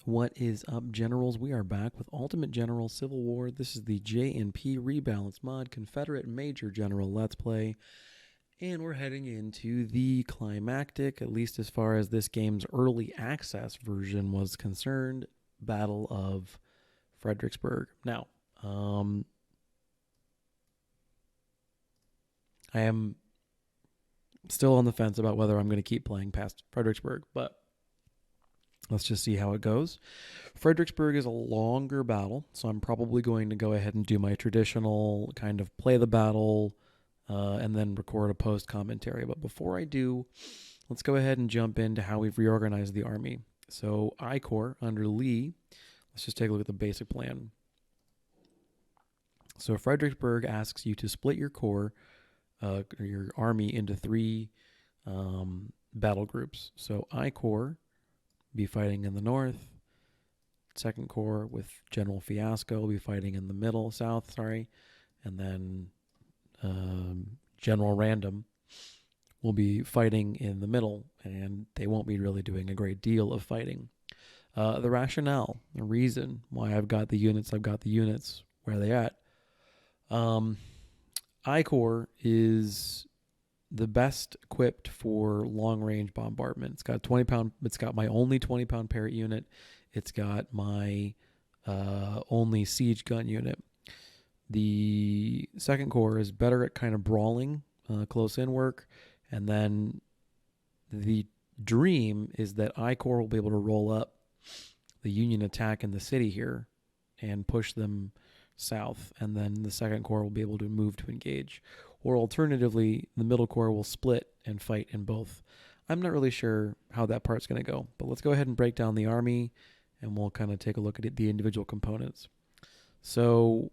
What is up, Generals? We are back with Ultimate General Civil War. This is the J&P Rebalance Mod Confederate Major General Let's Play. And we're heading into the climactic, at least as far as this game's early access version was concerned, Battle of Fredericksburg. Now, I am still on the fence about whether I'm going to keep playing past Fredericksburg, but let's just see how it goes. Fredericksburg is a longer battle, so I'm probably going to go ahead and do my traditional kind of play the battle and then record a post commentary. But before I do, let's go ahead and jump into how we've reorganized the army. So I Corps under Lee, let's just take a look at the basic plan. So Fredericksburg asks you to split your corps, your army, into three battle groups. So I Corps be fighting in the north. Second Corps with General Fiasco will be fighting in the middle, south, sorry. And then General Random will be fighting in the middle, and they won't be really doing a great deal of fighting. The rationale, the reason why I've got the units where are they at? I Corps is the best equipped for long-range bombardment. It's got 20-pound. It's got my only 20-pound Parrott unit. It's got my only siege gun unit. The Second Corps is better at kind of brawling, close-in work, and then the dream is that I Corps will be able to roll up the Union attack in the city here and push them south, and then the Second Corps will be able to move to engage. Or alternatively, the Middle Corps will split and fight in both. I'm not really sure how that part's going to go, but let's go ahead and break down the army, and we'll kind of take a look at the individual components. So,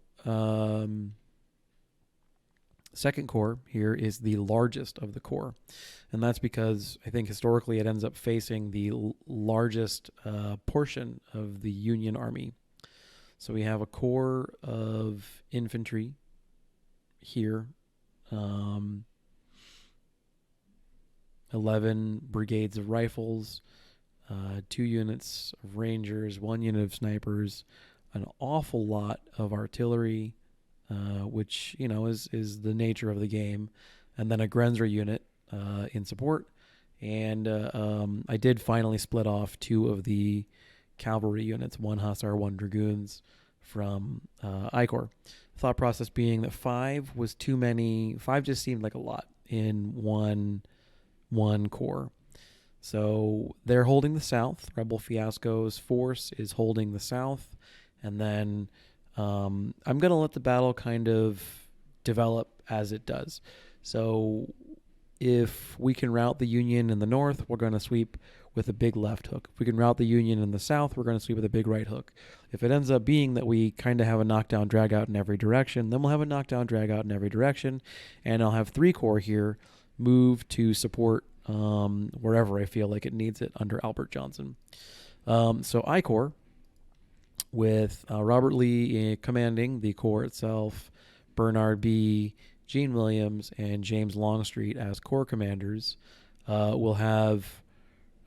Second Corps here is the largest of the corps, and that's because I think historically it ends up facing the largest portion of the Union Army. So we have a corps of infantry here, 11 brigades of rifles, 2 units of rangers, 1 unit of snipers, an awful lot of artillery, which is the nature of the game, and then a Grenzer unit in support. And I did finally split off 2 of the cavalry units, 1 Hussar, 1 Dragoons from I Corps. Thought process being that 5 was too many. 5 just seemed like a lot in one corps. So they're holding the south. Rebel Fiasco's force is holding the south. And then I'm going to let the battle kind of develop as it does. So if we can rout the Union in the north, we're going to sweep with a big left hook. If we can rout the Union in the south, we're going to sweep with a big right hook. If it ends up being that we kind of have a knockdown, drag out in every direction, then we'll have a knockdown, drag out in every direction, and I'll have 3 corps here move to support wherever I feel like it needs it under Albert Johnson. So I Corps, with Robert Lee commanding the corps itself, Bernard B., Gene Williams, and James Longstreet as corps commanders, will have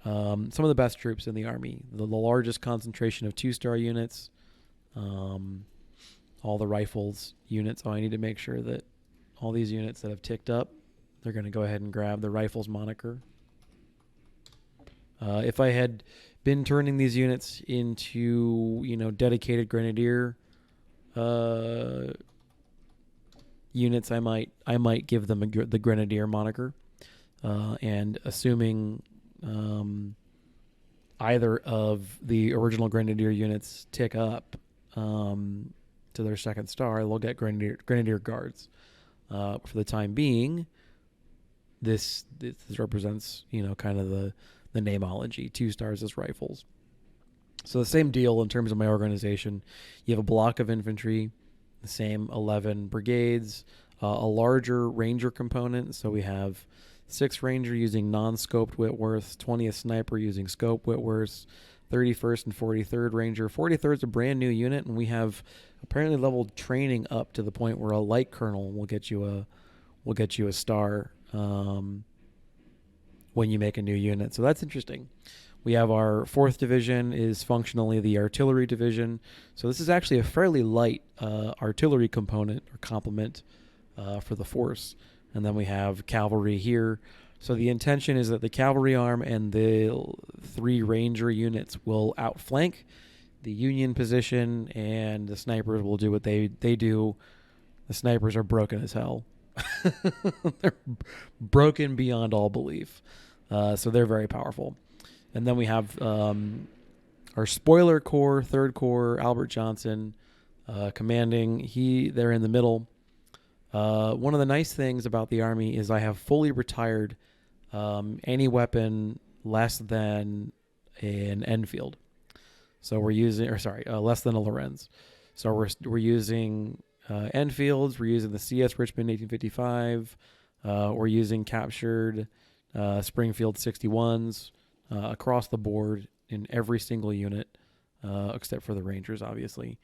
some of the best troops in the Army. The largest concentration of 2-star units, all the rifles units. So I need to make sure that all these units that have ticked up, they're going to go ahead and grab the rifles moniker. If I had been turning these units into, dedicated grenadier units, I might give them the grenadier moniker, and assuming either of the original grenadier units tick up to their 2nd star, they'll get grenadier guards. For the time being, this represents kind of the nameology. 2 stars as rifles. So the same deal in terms of my organization. You have a block of infantry, the same 11 brigades, a larger ranger component. So we have 6 ranger using non-scoped Whitworths, 20th sniper using scope Whitworths, 31st and 43rd ranger. 43rd is a brand new unit, and we have apparently leveled training up to the point where a light colonel will get you a star when you make a new unit. So that's interesting. We have our 4th division is functionally the artillery division. So this is actually a fairly light artillery component or complement for the force. And then we have cavalry here. So the intention is that the cavalry arm and the 3 ranger units will outflank the Union position, and the snipers will do what they do. The snipers are broken as hell. They're broken beyond all belief. So they're very powerful. And then we have our spoiler corps, 3rd Corps, Albert Johnson, commanding. They're in the middle. One of the nice things about the Army is I have fully retired any weapon less than an Enfield. So we're using, less than a Lorenz. So we're using Enfields. We're using the CS Richmond 1855. We're using captured Springfield 61s across the board in every single unit, except for the Rangers, obviously.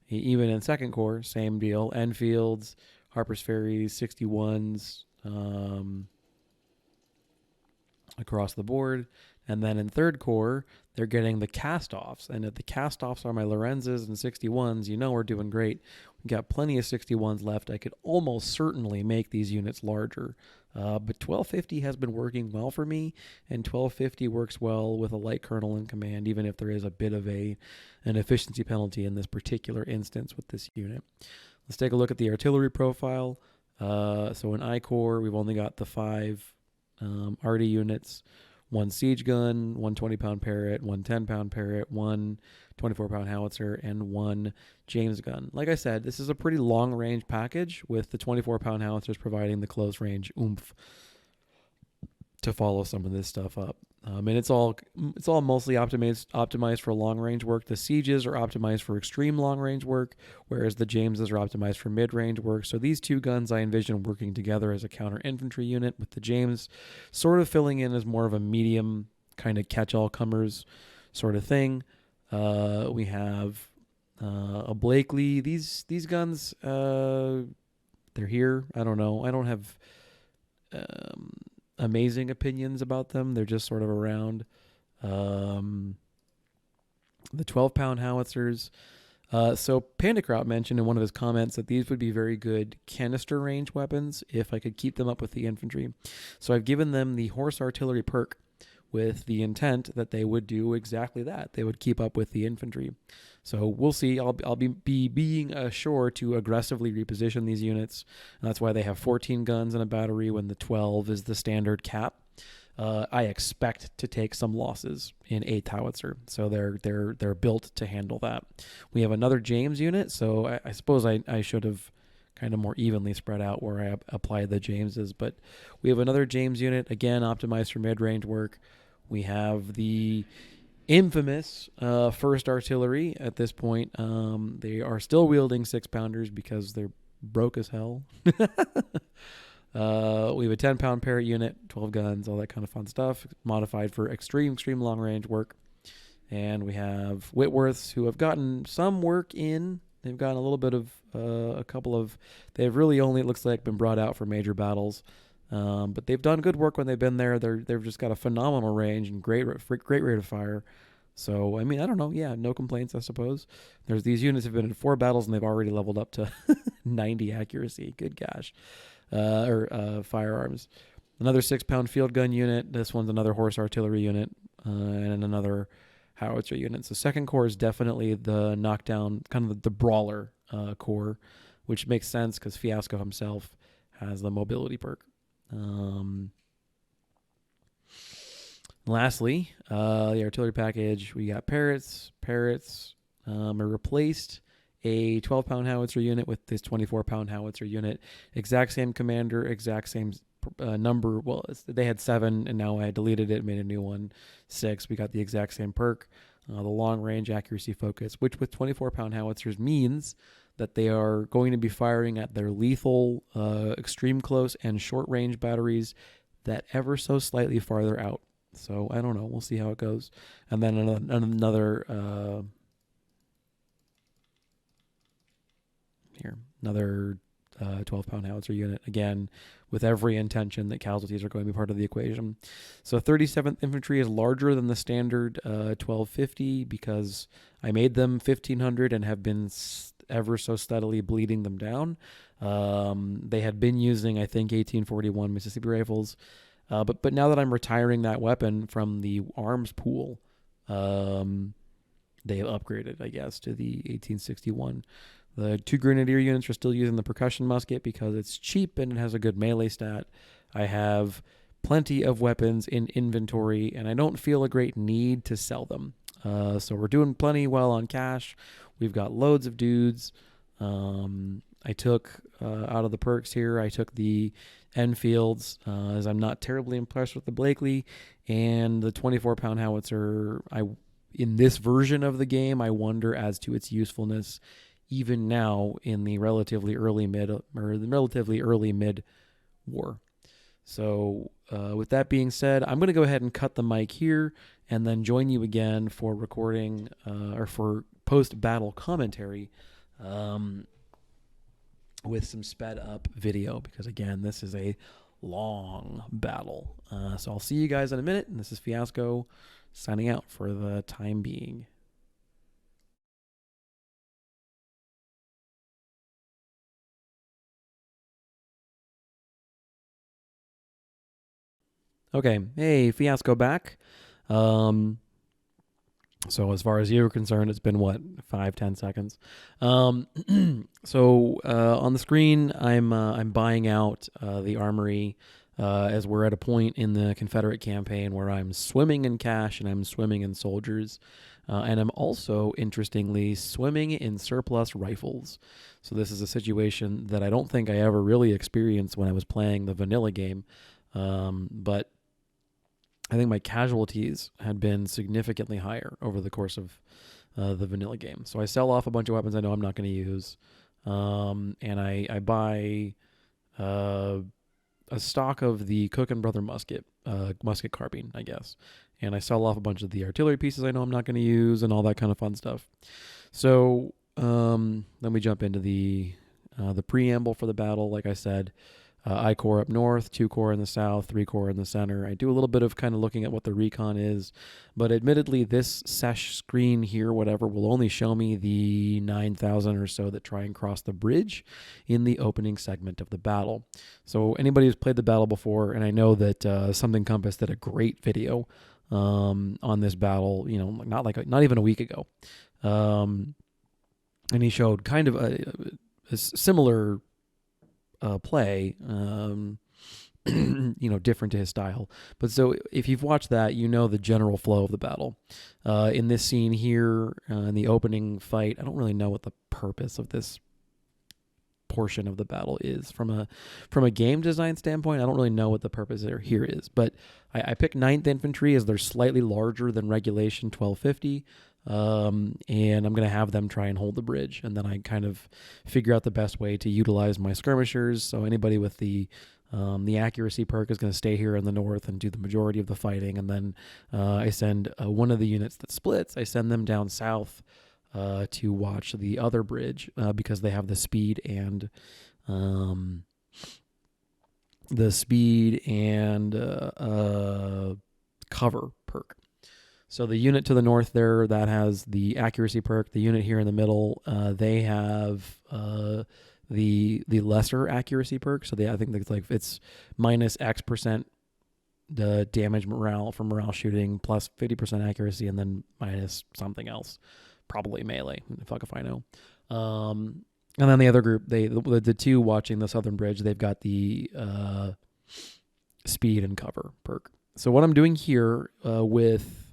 Even in 2nd Corps, same deal. Enfields, Harper's Ferries, 61s across the board. And then in 3rd Corps, they're getting the cast-offs. And if the cast-offs are my Lorenzes and 61s, you know we're doing great. We've got plenty of 61s left. I could almost certainly make these units larger. But 1250 has been working well for me, and 1250 works well with a light colonel in command, even if there is a bit of an efficiency penalty in this particular instance with this unit. Let's take a look at the artillery profile. So in I Corps, we've only got the 5 arty units. 1 siege gun, 1 20-pound Parrott, 1 10-pound Parrott, 1 24-pound howitzer, and 1 James gun. Like I said, this is a pretty long-range package, with the 24-pound howitzers providing the close-range oomph to follow some of this stuff up. And it's all mostly optimized for long-range work. The sieges are optimized for extreme long-range work, whereas the Jameses are optimized for mid-range work. So these 2 guns I envision working together as a counter-infantry unit, with the James sort of filling in as more of a medium kind of catch-all-comers sort of thing. We have a Blakely. These guns, they're here. I don't know. I don't have amazing opinions about them. They're just sort of around. The 12-pound howitzers. So Pandakraut mentioned in one of his comments that these would be very good canister range weapons if I could keep them up with the infantry. So I've given them the horse artillery perk with the intent that they would do exactly that. They would keep up with the infantry. So we'll see. I'll be being sure to aggressively reposition these units. And that's why they have 14 guns in a battery when the 12 is the standard cap. I expect to take some losses in 8th howitzer, so they're built to handle that. We have another James unit, so I suppose I should have kind of more evenly spread out where I applied the Jameses, but we have another James unit, again optimized for mid-range work. We have the infamous 1st Artillery at this point. They are still wielding 6-pounders because they're broke as hell. We have a 10-pound Parrott unit, 12 guns, all that kind of fun stuff, modified for extreme long-range work. And we have Whitworths, who have gotten some work in. They've gotten a little bit of they've really only, it looks like, been brought out for major battles. But they've done good work when they've been there. They've just got a phenomenal range and great rate of fire. So, I mean, I don't know. Yeah, no complaints, I suppose. These units have been in 4 battles, and they've already leveled up to 90 accuracy. Good gosh. Firearms. Another 6-pound field gun unit. This one's another horse artillery unit, and another howitzer unit. So 2nd Corps is definitely the knockdown, kind of the brawler corps, which makes sense because Fiasco himself has the mobility perk. Lastly, the artillery package, we got Parrots. I replaced a 12-pound howitzer unit with this 24-pound howitzer unit. Exact same commander, exact same number. Well, they had 7, and now I deleted it and made a new one, 6. We got the exact same perk, the long-range accuracy focus, which with 24-pound howitzers means that they are going to be firing at their lethal, extreme close, and short-range batteries that ever so slightly farther out. So I don't know. We'll see how it goes. And then another 12-pound howitzer unit, again, with every intention that casualties are going to be part of the equation. So 37th Infantry is larger than the standard 1250 because I made them 1500 and have been ever so steadily bleeding them down. They had been using, I think, 1841 Mississippi rifles, but now that I'm retiring that weapon from the arms pool, they have upgraded, I guess, to the 1861. The 2 Grenadier units are still using the percussion musket because it's cheap and it has a good melee stat. I have plenty of weapons in inventory, and I don't feel a great need to sell them. So we're doing plenty well on cash. We've got loads of dudes. I took, out of the perks here, I took the Enfields, as I'm not terribly impressed with the Blakely, and the 24-pound howitzer. In this version of the game, I wonder as to its usefulness even now in the relatively early mid war. So with that being said, I'm going to go ahead and cut the mic here and then join you again for recording or for post-battle commentary with some sped up video, because again, this is a long battle. So I'll see you guys in a minute, and this is Fiasco signing out for the time being. Okay, hey, Fiasco back. So as far as you're concerned, it's been what, 5-10 seconds. So on the screen, I'm buying out the armory as we're at a point in the Confederate campaign where I'm swimming in cash and I'm swimming in soldiers, and I'm also, interestingly, swimming in surplus rifles. So this is a situation that I don't think I ever really experienced when I was playing the vanilla game, but I think my casualties had been significantly higher over the course of the vanilla game. So I sell off a bunch of weapons I know I'm not going to use, and I buy a stock of the Cook and Brother musket carbine, I guess, and I sell off a bunch of the artillery pieces I know I'm not going to use and all that kind of fun stuff. So then we jump into the preamble for the battle. Like I said, I Corps up north, 2 Corps in the south, 3 Corps in the center. I do a little bit of kind of looking at what the recon is, but admittedly, this sesh screen here, whatever, will only show me the 9,000 or so that try and cross the bridge in the opening segment of the battle. So anybody who's played the battle before, and I know that Something Compass did a great video on this battle, not even a week ago, and he showed kind of a similar play, different to his style. But so if you've watched that, you know the general flow of the battle. In this scene here, in the opening fight, I don't really know what the purpose of this portion of the battle is. From a game design standpoint, I don't really know what the purpose here is. But I picked 9th Infantry as they're slightly larger than regulation 1250. And I'm going to have them try and hold the bridge. And then I kind of figure out the best way to utilize my skirmishers. So anybody with the accuracy perk is going to stay here in the north and do the majority of the fighting. And then I send one of the units that splits, I send them down south to watch the other bridge because they have the speed and cover perk. So the unit to the north there, that has the accuracy perk. The unit here in the middle, they have the lesser accuracy perk. So I think it's minus X% the damage morale from morale shooting, plus 50% accuracy, and then minus something else, probably melee. Fuck if I know. And then the other group, the 2 watching the southern bridge, they've got the speed and cover perk. So what I'm doing here with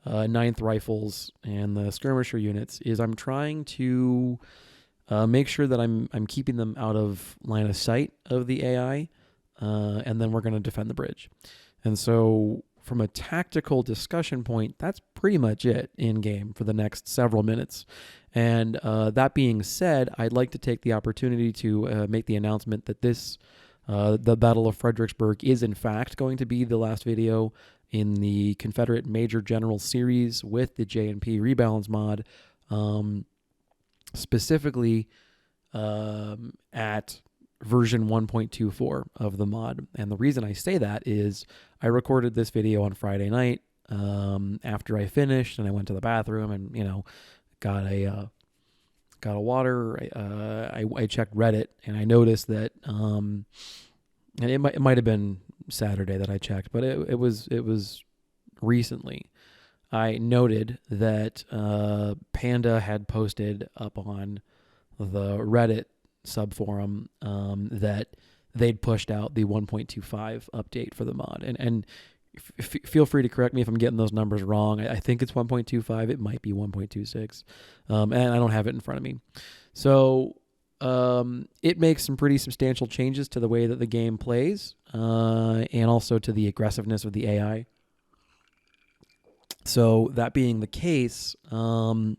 9th Rifles and the skirmisher units is I'm trying to make sure that I'm keeping them out of line of sight of the AI, and then we're going to defend the bridge. And so from a tactical discussion point, that's pretty much it in game for the next several minutes. And that being said, I'd like to take the opportunity to make the announcement that the Battle of Fredericksburg is in fact going to be the last video in the Confederate Major General Series with the J&P Rebalance Mod, specifically at version 1.24 of the mod. And the reason I say that is I recorded this video on Friday night after I finished, and I went to the bathroom and, got a water. I checked Reddit, and I noticed that, and it might have been Saturday that I checked, but it was recently. I noted that Panda had posted up on the Reddit subforum that they'd pushed out the 1.25 update for the mod, and feel free to correct me if I'm getting those numbers wrong. I think it's 1.25. It might be 1.26, and I don't have it in front of me. So it makes some pretty substantial changes to the way that the game plays, and also to the aggressiveness of the AI. So that being the case, not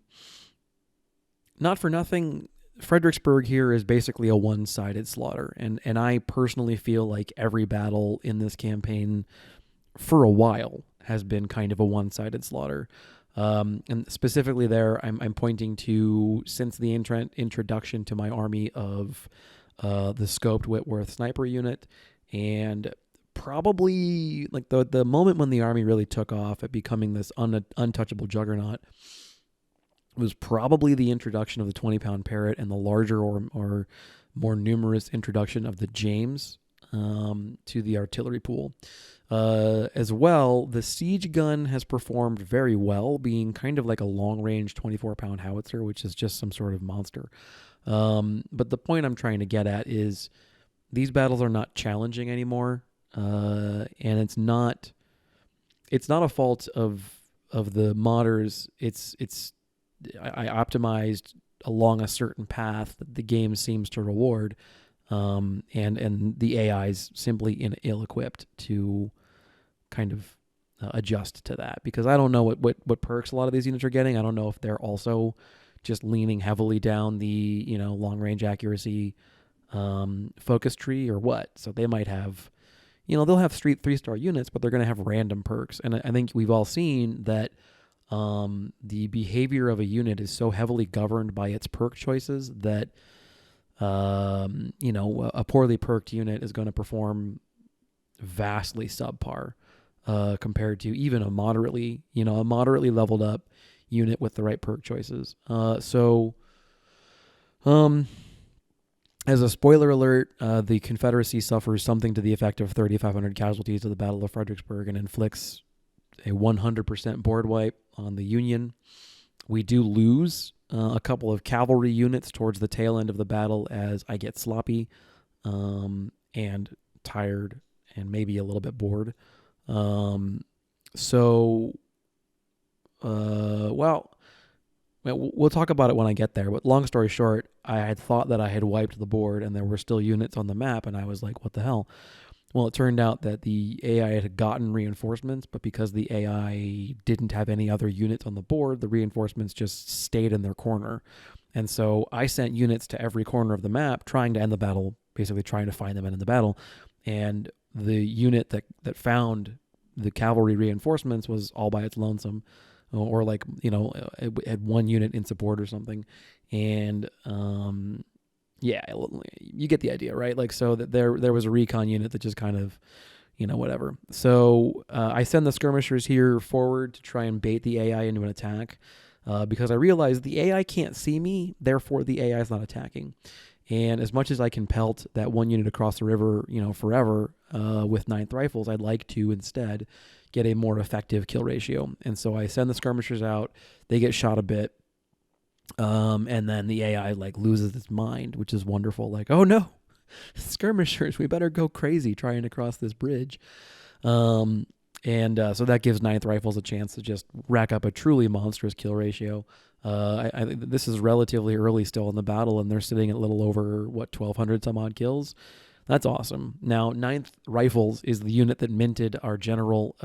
for nothing, Fredericksburg here is basically a one-sided slaughter, and I personally feel like every battle in this campaign for a while has been kind of a one-sided slaughter. And specifically there, I'm pointing to, since the introduction to my army of the scoped Whitworth sniper unit, and probably like the moment when the army really took off at becoming this untouchable juggernaut was probably the introduction of the 20-pound Parrot and the larger or more numerous introduction of the James to the artillery pool. As well, the siege gun has performed very well, being kind of like a long-range 24-pound howitzer, which is just some sort of monster. But the point I'm trying to get at is these battles are not challenging anymore, and it's not a fault of the modders. I optimized along a certain path that the game seems to reward, and the AI is simply ill-equipped to kind of adjust to that, because I don't know what perks a lot of these units are getting. I don't know if they're also just leaning heavily down the long-range accuracy focus tree or what. So they might have, they'll have 3-star units, but they're going to have random perks. And I think we've all seen that the behavior of a unit is so heavily governed by its perk choices that a poorly perked unit is going to perform vastly subpar compared to even a moderately leveled up unit with the right perk choices. As a spoiler alert, the Confederacy suffers something to the effect of 3,500 casualties at the Battle of Fredericksburg and inflicts a 100% board wipe on the Union. We do lose a couple of cavalry units towards the tail end of the battle as I get sloppy and tired and maybe a little bit bored. We'll talk about it when I get there. But long story short, I had thought that I had wiped the board and there were still units on the map, and I was like, what the hell? Well, it turned out that the AI had gotten reinforcements, but because the AI didn't have any other units on the board, the reinforcements just stayed in their corner. And so I sent units to every corner of the map trying to end the battle, basically trying to find them and end the battle. And the unit that found the cavalry reinforcements was all by its lonesome, or it had one unit in support or something. And yeah, you get the idea, right? Like, so that there was a recon unit that just kind of, whatever. So I send the skirmishers here forward to try and bait the AI into an attack, because I realize the AI can't see me, therefore the AI is not attacking. And as much as I can pelt that one unit across the river, forever with 9th Rifles, I'd like to instead get a more effective kill ratio. And so I send the skirmishers out. They get shot a bit. And then the AI loses its mind, which is wonderful. Like, oh no, skirmishers, we better go crazy trying to cross this bridge. So that gives 9th Rifles a chance to just rack up a truly monstrous kill ratio. I this is relatively early still in the battle, and they're sitting at a little over 1,200 some odd kills. That's awesome. Now, 9th Rifles is the unit that minted our general.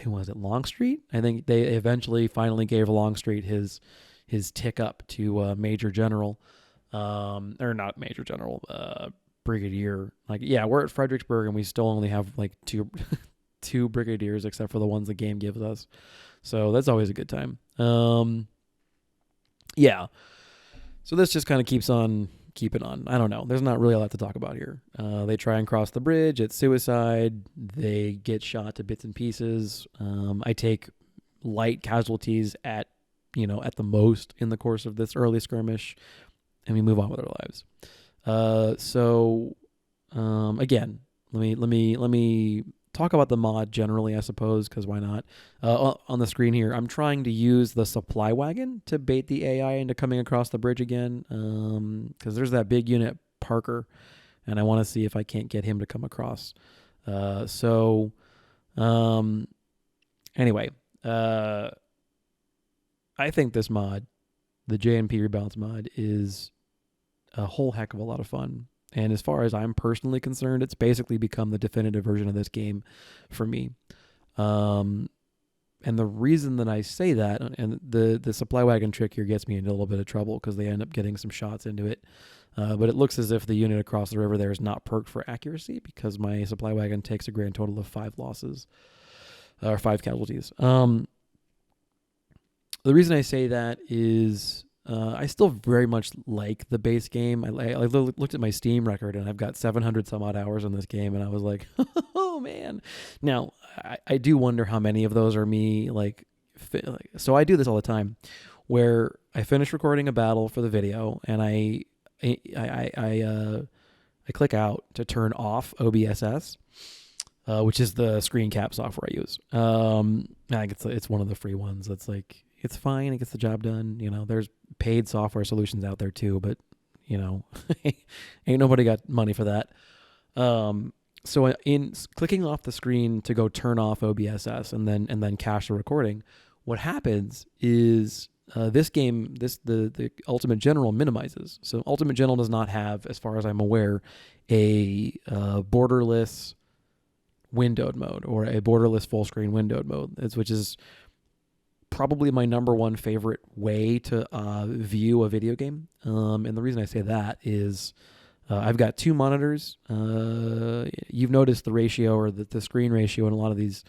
Who was it? Longstreet? I think they eventually finally gave Longstreet his tick up to Major General, or not Major General, Brigadier. We're at Fredericksburg and we still only have two brigadiers except for the ones the game gives us. So that's always a good time. So this just kind of keeps on keep it on. I don't know. There's not really a lot to talk about here. They try and cross the bridge. It's suicide. They get shot to bits and pieces. I take light casualties at the most in the course of this early skirmish, and we move on with our lives. Again, let me talk about the mod generally, I suppose, because why not? On the screen here, I'm trying to use the supply wagon to bait the AI into coming across the bridge again, because there's that big unit, Parker, and I want to see if I can't get him to come across. Anyway, I think this mod, the JNP Rebalance mod, is a whole heck of a lot of fun. And as far as I'm personally concerned, it's basically become the definitive version of this game for me. And the reason that I say that, and the supply wagon trick here gets me into a little bit of trouble because they end up getting some shots into it. But it looks as if the unit across the river there is not perked for accuracy because my supply wagon takes a grand total of 5 losses, or 5 casualties. The reason I say that is I still very much like the base game. I looked at my Steam record, and I've got 700 some odd hours on this game, and I was like, oh, man. Now, I do wonder how many of those are me. So I do this all the time, where I finish recording a battle for the video, and I click out to turn off OBSS, which is the screen cap software I use. I think it's one of the free ones. That's like, it's fine. It gets the job done. There's paid software solutions out there too, but ain't nobody got money for that. So in clicking off the screen to go turn off OBSS and then cache the recording, what happens is this game, the Ultimate General minimizes. So Ultimate General does not have, as far as I'm aware, a borderless windowed mode or a borderless full screen windowed mode, which is probably my number one favorite way to view a video game. And the reason I say that is I've got 2 monitors. You've noticed the ratio or the screen ratio in a lot of these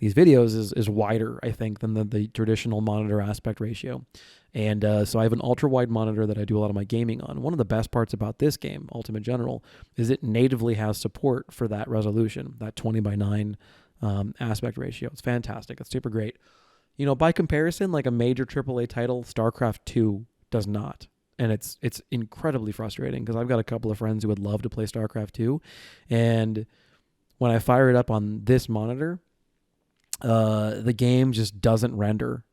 videos is wider, I think, than the traditional monitor aspect ratio. And so I have an ultra-wide monitor that I do a lot of my gaming on. One of the best parts about this game, Ultimate General, is it natively has support for that resolution, that 20:9 aspect ratio. It's fantastic. It's super great. By comparison, like a major AAA title, StarCraft 2 does not. And it's incredibly frustrating because I've got a couple of friends who would love to play StarCraft 2. And when I fire it up on this monitor, the game just doesn't render.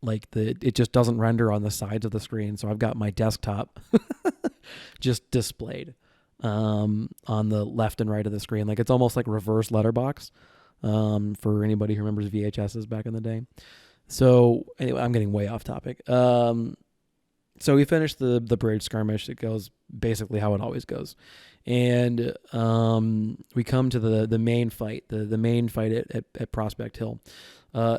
It just doesn't render on the sides of the screen. So I've got my desktop just displayed on the left and right of the screen. It's almost like reverse letterbox. For anybody who remembers VHSs back in the day. So anyway, I'm getting way off topic. So we finished the bridge skirmish. It goes basically how it always goes. And we come to the main fight, the main fight at Prospect Hill.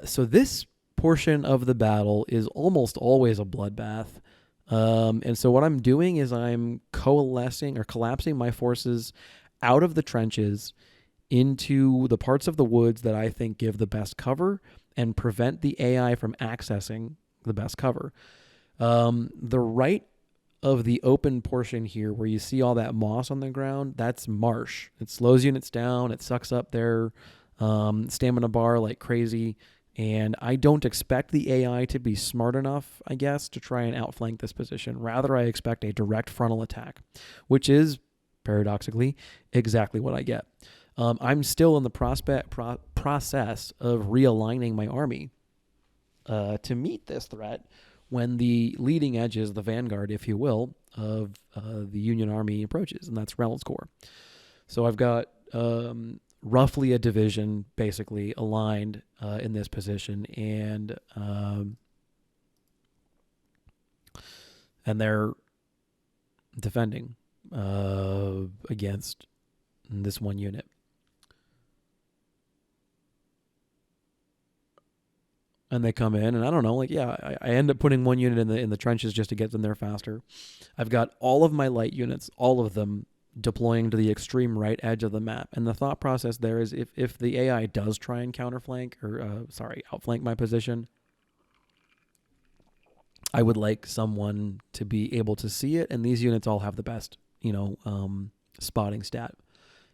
So this portion of the battle is almost always a bloodbath. And so what I'm doing is I'm collapsing my forces out of the trenches into the parts of the woods that I think give the best cover and prevent the AI from accessing the best cover. The right of the open portion here where you see all that moss on the ground, that's marsh. It slows units down. It sucks up their stamina bar like crazy. And I don't expect the AI to be smart enough, I guess, to try and outflank this position. Rather, I expect a direct frontal attack, which is, paradoxically, exactly what I get. I'm still in the process of realigning my army to meet this threat when the leading edges, the vanguard, if you will, of the Union Army approaches, and that's Reynolds Corps. So I've got roughly a division basically aligned in this position, and they're defending against this one unit. And they come in, and I don't know, I end up putting one unit in the trenches just to get them there faster. I've got all of my light units, all of them, deploying to the extreme right edge of the map. And the thought process there is if the AI does try and outflank my position, I would like someone to be able to see it, and these units all have the best, spotting stat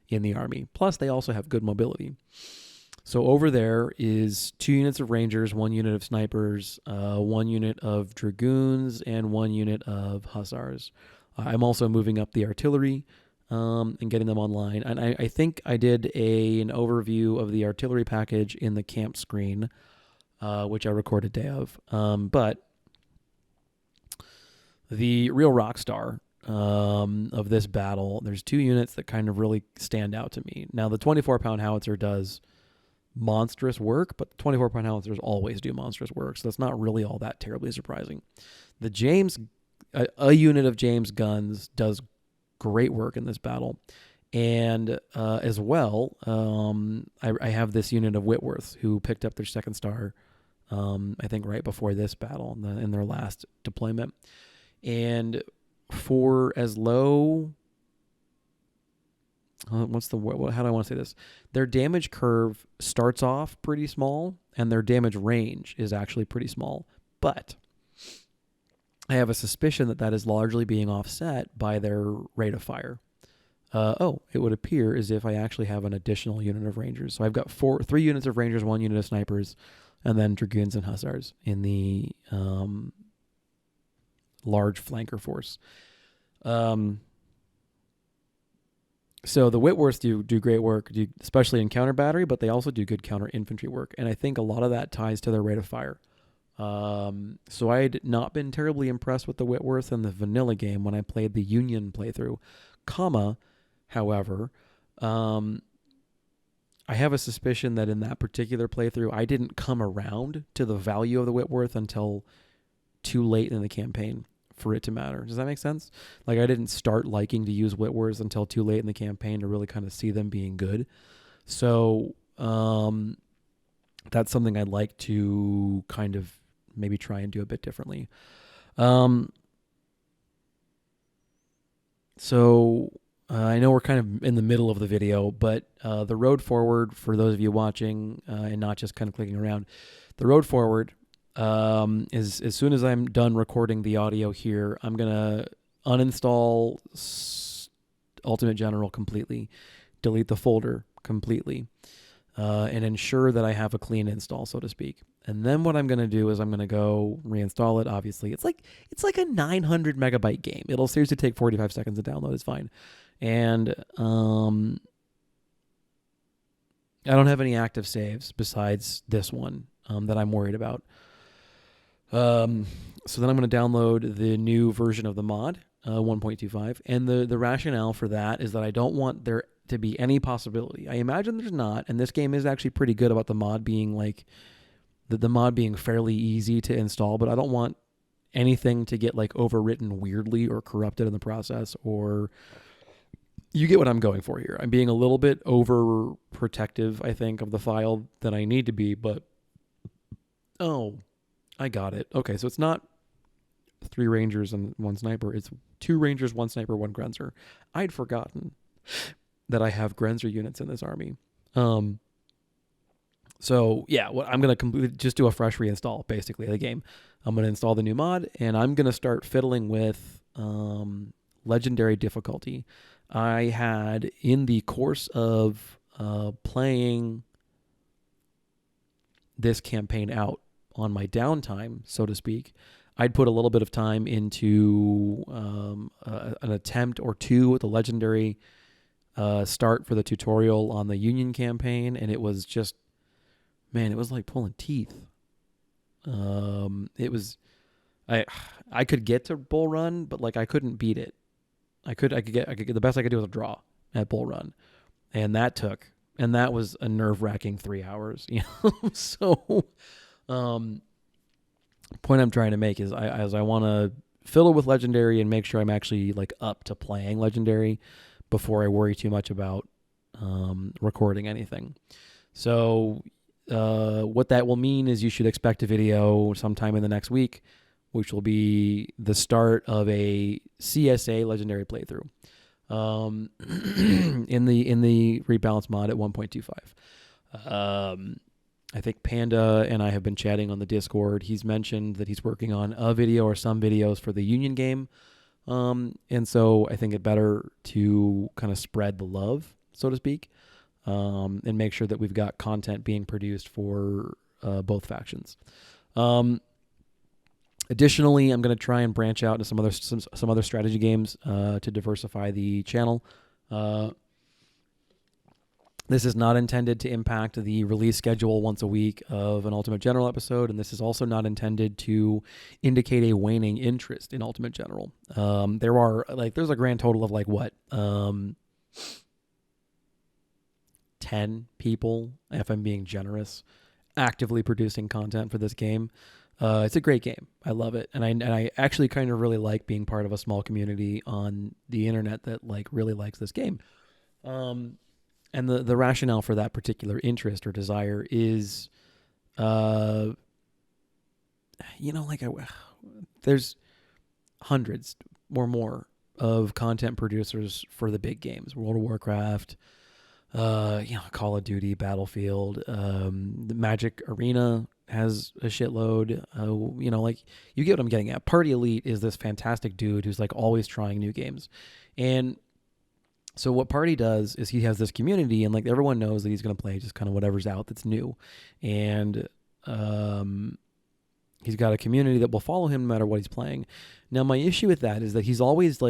in the Army. Plus, they also have good mobility. So over there is 2 units of Rangers, 1 unit of Snipers, 1 unit of Dragoons, and 1 unit of Hussars. I'm also moving up the artillery and getting them online. And I think I did an overview of the artillery package in the camp screen, which I recorded day of. But the real rock star of this battle, there's 2 units that kind of really stand out to me. Now, the 24-pound howitzer does monstrous work, but the 24-pound howitzers always do monstrous work, so that's not really all that terribly surprising. The James, a unit of James guns does great work in this battle. And as well, I have this unit of Whitworths who picked up their 2nd star, I think right before this battle in their last deployment. And for as low, how do I want to say this? Their damage curve starts off pretty small, and their damage range is actually pretty small. But I have a suspicion that is largely being offset by their rate of fire. It would appear as if I actually have an additional unit of Rangers. So I've got 3 units of Rangers, 1 unit of Snipers, and then Dragoons and Hussars in the large flanker force. So the Whitworths do great work, especially in counter battery, but they also do good counter infantry work. And I think a lot of that ties to their rate of fire. So I had not been terribly impressed with the Whitworth in the vanilla game when I played the Union playthrough. However, I have a suspicion that in that particular playthrough, I didn't come around to the value of the Whitworth until too late in the campaign for it to matter. Does that make sense? Like, I didn't start liking to use Whitworths until too late in the campaign to really kind of see them being good. So that's something I'd like to kind of maybe try and do a bit differently. So I know we're kind of in the middle of the video, but the road forward, for those of you watching and not just kind of clicking around, the road forward is as soon as I'm done recording the audio here, I'm going to uninstall Ultimate General completely, delete the folder completely, and ensure that I have a clean install, so to speak. And then what I'm going to do is I'm going to go reinstall it. Obviously, it's like a 900 megabyte game. It'll seriously take 45 seconds to download. It's fine. And I don't have any active saves besides this one that I'm worried about. So then I'm going to download the new version of the mod, 1.25. And the rationale for that is that I don't want there to be any possibility. I imagine there's not, and this game is actually pretty good about the mod being like, the mod being fairly easy to install, but I don't want anything to get like overwritten weirdly or corrupted in the process, or you get what I'm going for here. I'm being a little bit overprotective, I think, of the file than I need to be, but I got it. Okay, so it's not 3 Rangers and 1 Sniper. It's 2 Rangers, 1 Sniper, 1 Grenzer. I'd forgotten that I have Grenzer units in this army. So yeah, I'm going to just do a fresh reinstall, basically, of the game. I'm going to install the new mod, and I'm going to start fiddling with legendary difficulty. I had, in the course of playing this campaign out on my downtime, so to speak, I'd put a little bit of time into an attempt or 2 with the legendary start for the tutorial on the Union campaign, and it was just, man, it was like pulling teeth. It was, I could get to Bull Run, but like I couldn't beat it. I could get the best I could do was a draw at Bull Run, and that was a nerve-wracking 3 hours. So, point I'm trying to make is I want to fiddle with legendary and make sure I'm actually like up to playing legendary before I worry too much about recording anything. So what that will mean is you should expect a video sometime in the next week, which will be the start of a CSA Legendary playthrough in the Rebalance Mod at 1.25. I think Panda and I have been chatting on the Discord. He's mentioned that he's working on a video or some videos for the Union game. And so I think it better to kind of spread the love, so to speak, and make sure that we've got content being produced for both factions. Additionally, I'm going to try and branch out into some other strategy games to diversify the channel. This is not intended to impact the release schedule once a week of an Ultimate General episode, and this is also not intended to indicate a waning interest in Ultimate General. There's a grand total of 10 people, if I'm being generous, actively producing content for this game. It's a great game. I love it, and I actually kind of really like being part of a small community on the internet that really likes this game. And the rationale for that particular interest or desire is, there's hundreds or more of content producers for the big games, World of Warcraft, Call of Duty, Battlefield, the Magic Arena has a shitload. You get what I'm getting at. Party Elite is this fantastic dude who's always trying new games, and so what Party does is he has this community, and everyone knows that he's going to play just kind of whatever's out that's new, and he's got a community that will follow him no matter what he's playing. Now, my issue with that is that he's always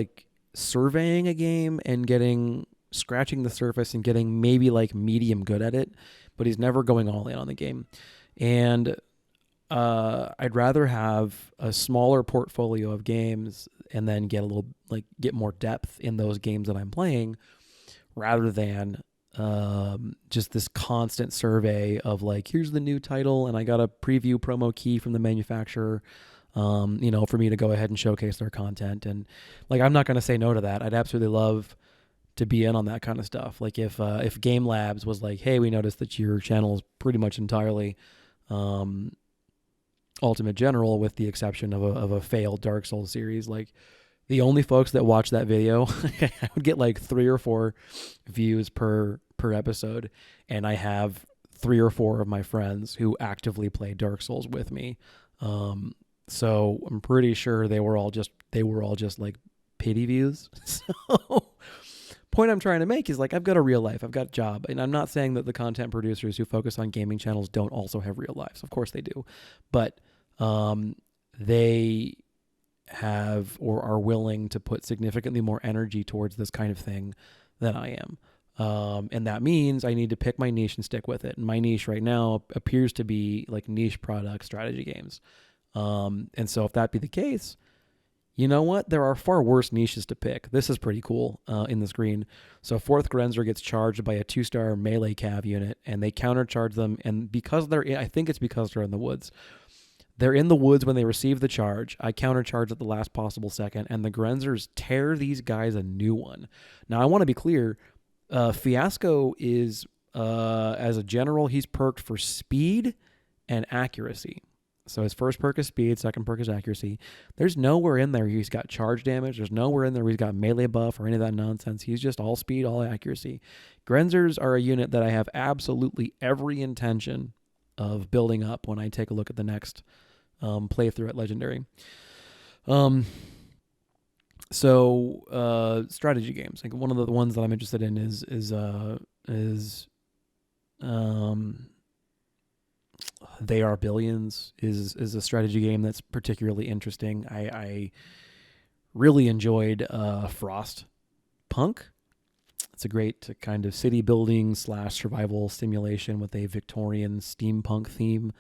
surveying a game and scratching the surface and getting maybe medium good at it, but he's never going all in on the game. And I'd rather have a smaller portfolio of games and then get get more depth in those games that I'm playing, rather than just this constant survey of here's the new title and I got a preview promo key from the manufacturer, for me to go ahead and showcase their content. And I'm not going to say no to that. I'd absolutely love to be in on that kind of stuff. If Game Labs was hey, we noticed that your channel is pretty much entirely Ultimate General, with the exception of a failed Dark Souls series. The only folks that watch that video, I would get 3 or 4 views per episode, and I have 3 or 4 of my friends who actively play Dark Souls with me. So I'm pretty sure they were all just pity views. So point I'm trying to make is I've got a real life, I've got a job, and I'm not saying that the content producers who focus on gaming channels don't also have real lives. Of course they do, but they have or are willing to put significantly more energy towards this kind of thing than I am. And that means I need to pick my niche and stick with it. And my niche right now appears to be niche product strategy games. And so if that be the case, you know what? There are far worse niches to pick. This is pretty cool in the screen. So 4th Grenzer gets charged by a 2-star melee cav unit, and they countercharge them. And because I think it's because they're in the woods. They're in the woods when they receive the charge. I countercharge at the last possible second, and the Grenzers tear these guys a new one. Now, I want to be clear. Fiasco is, as a general, he's perked for speed and accuracy. So his first perk is speed, second perk is accuracy. There's nowhere in there he's got charge damage. There's nowhere in there he's got melee buff or any of that nonsense. He's just all speed, all accuracy. Grenzers are a unit that I have absolutely every intention of building up when I take a look at the next playthrough at Legendary. So strategy games. One of the ones that I'm interested in is They Are Billions is a strategy game that's particularly interesting. I really enjoyed Frost Punk. It's a great kind of city building / survival simulation with a Victorian steampunk theme,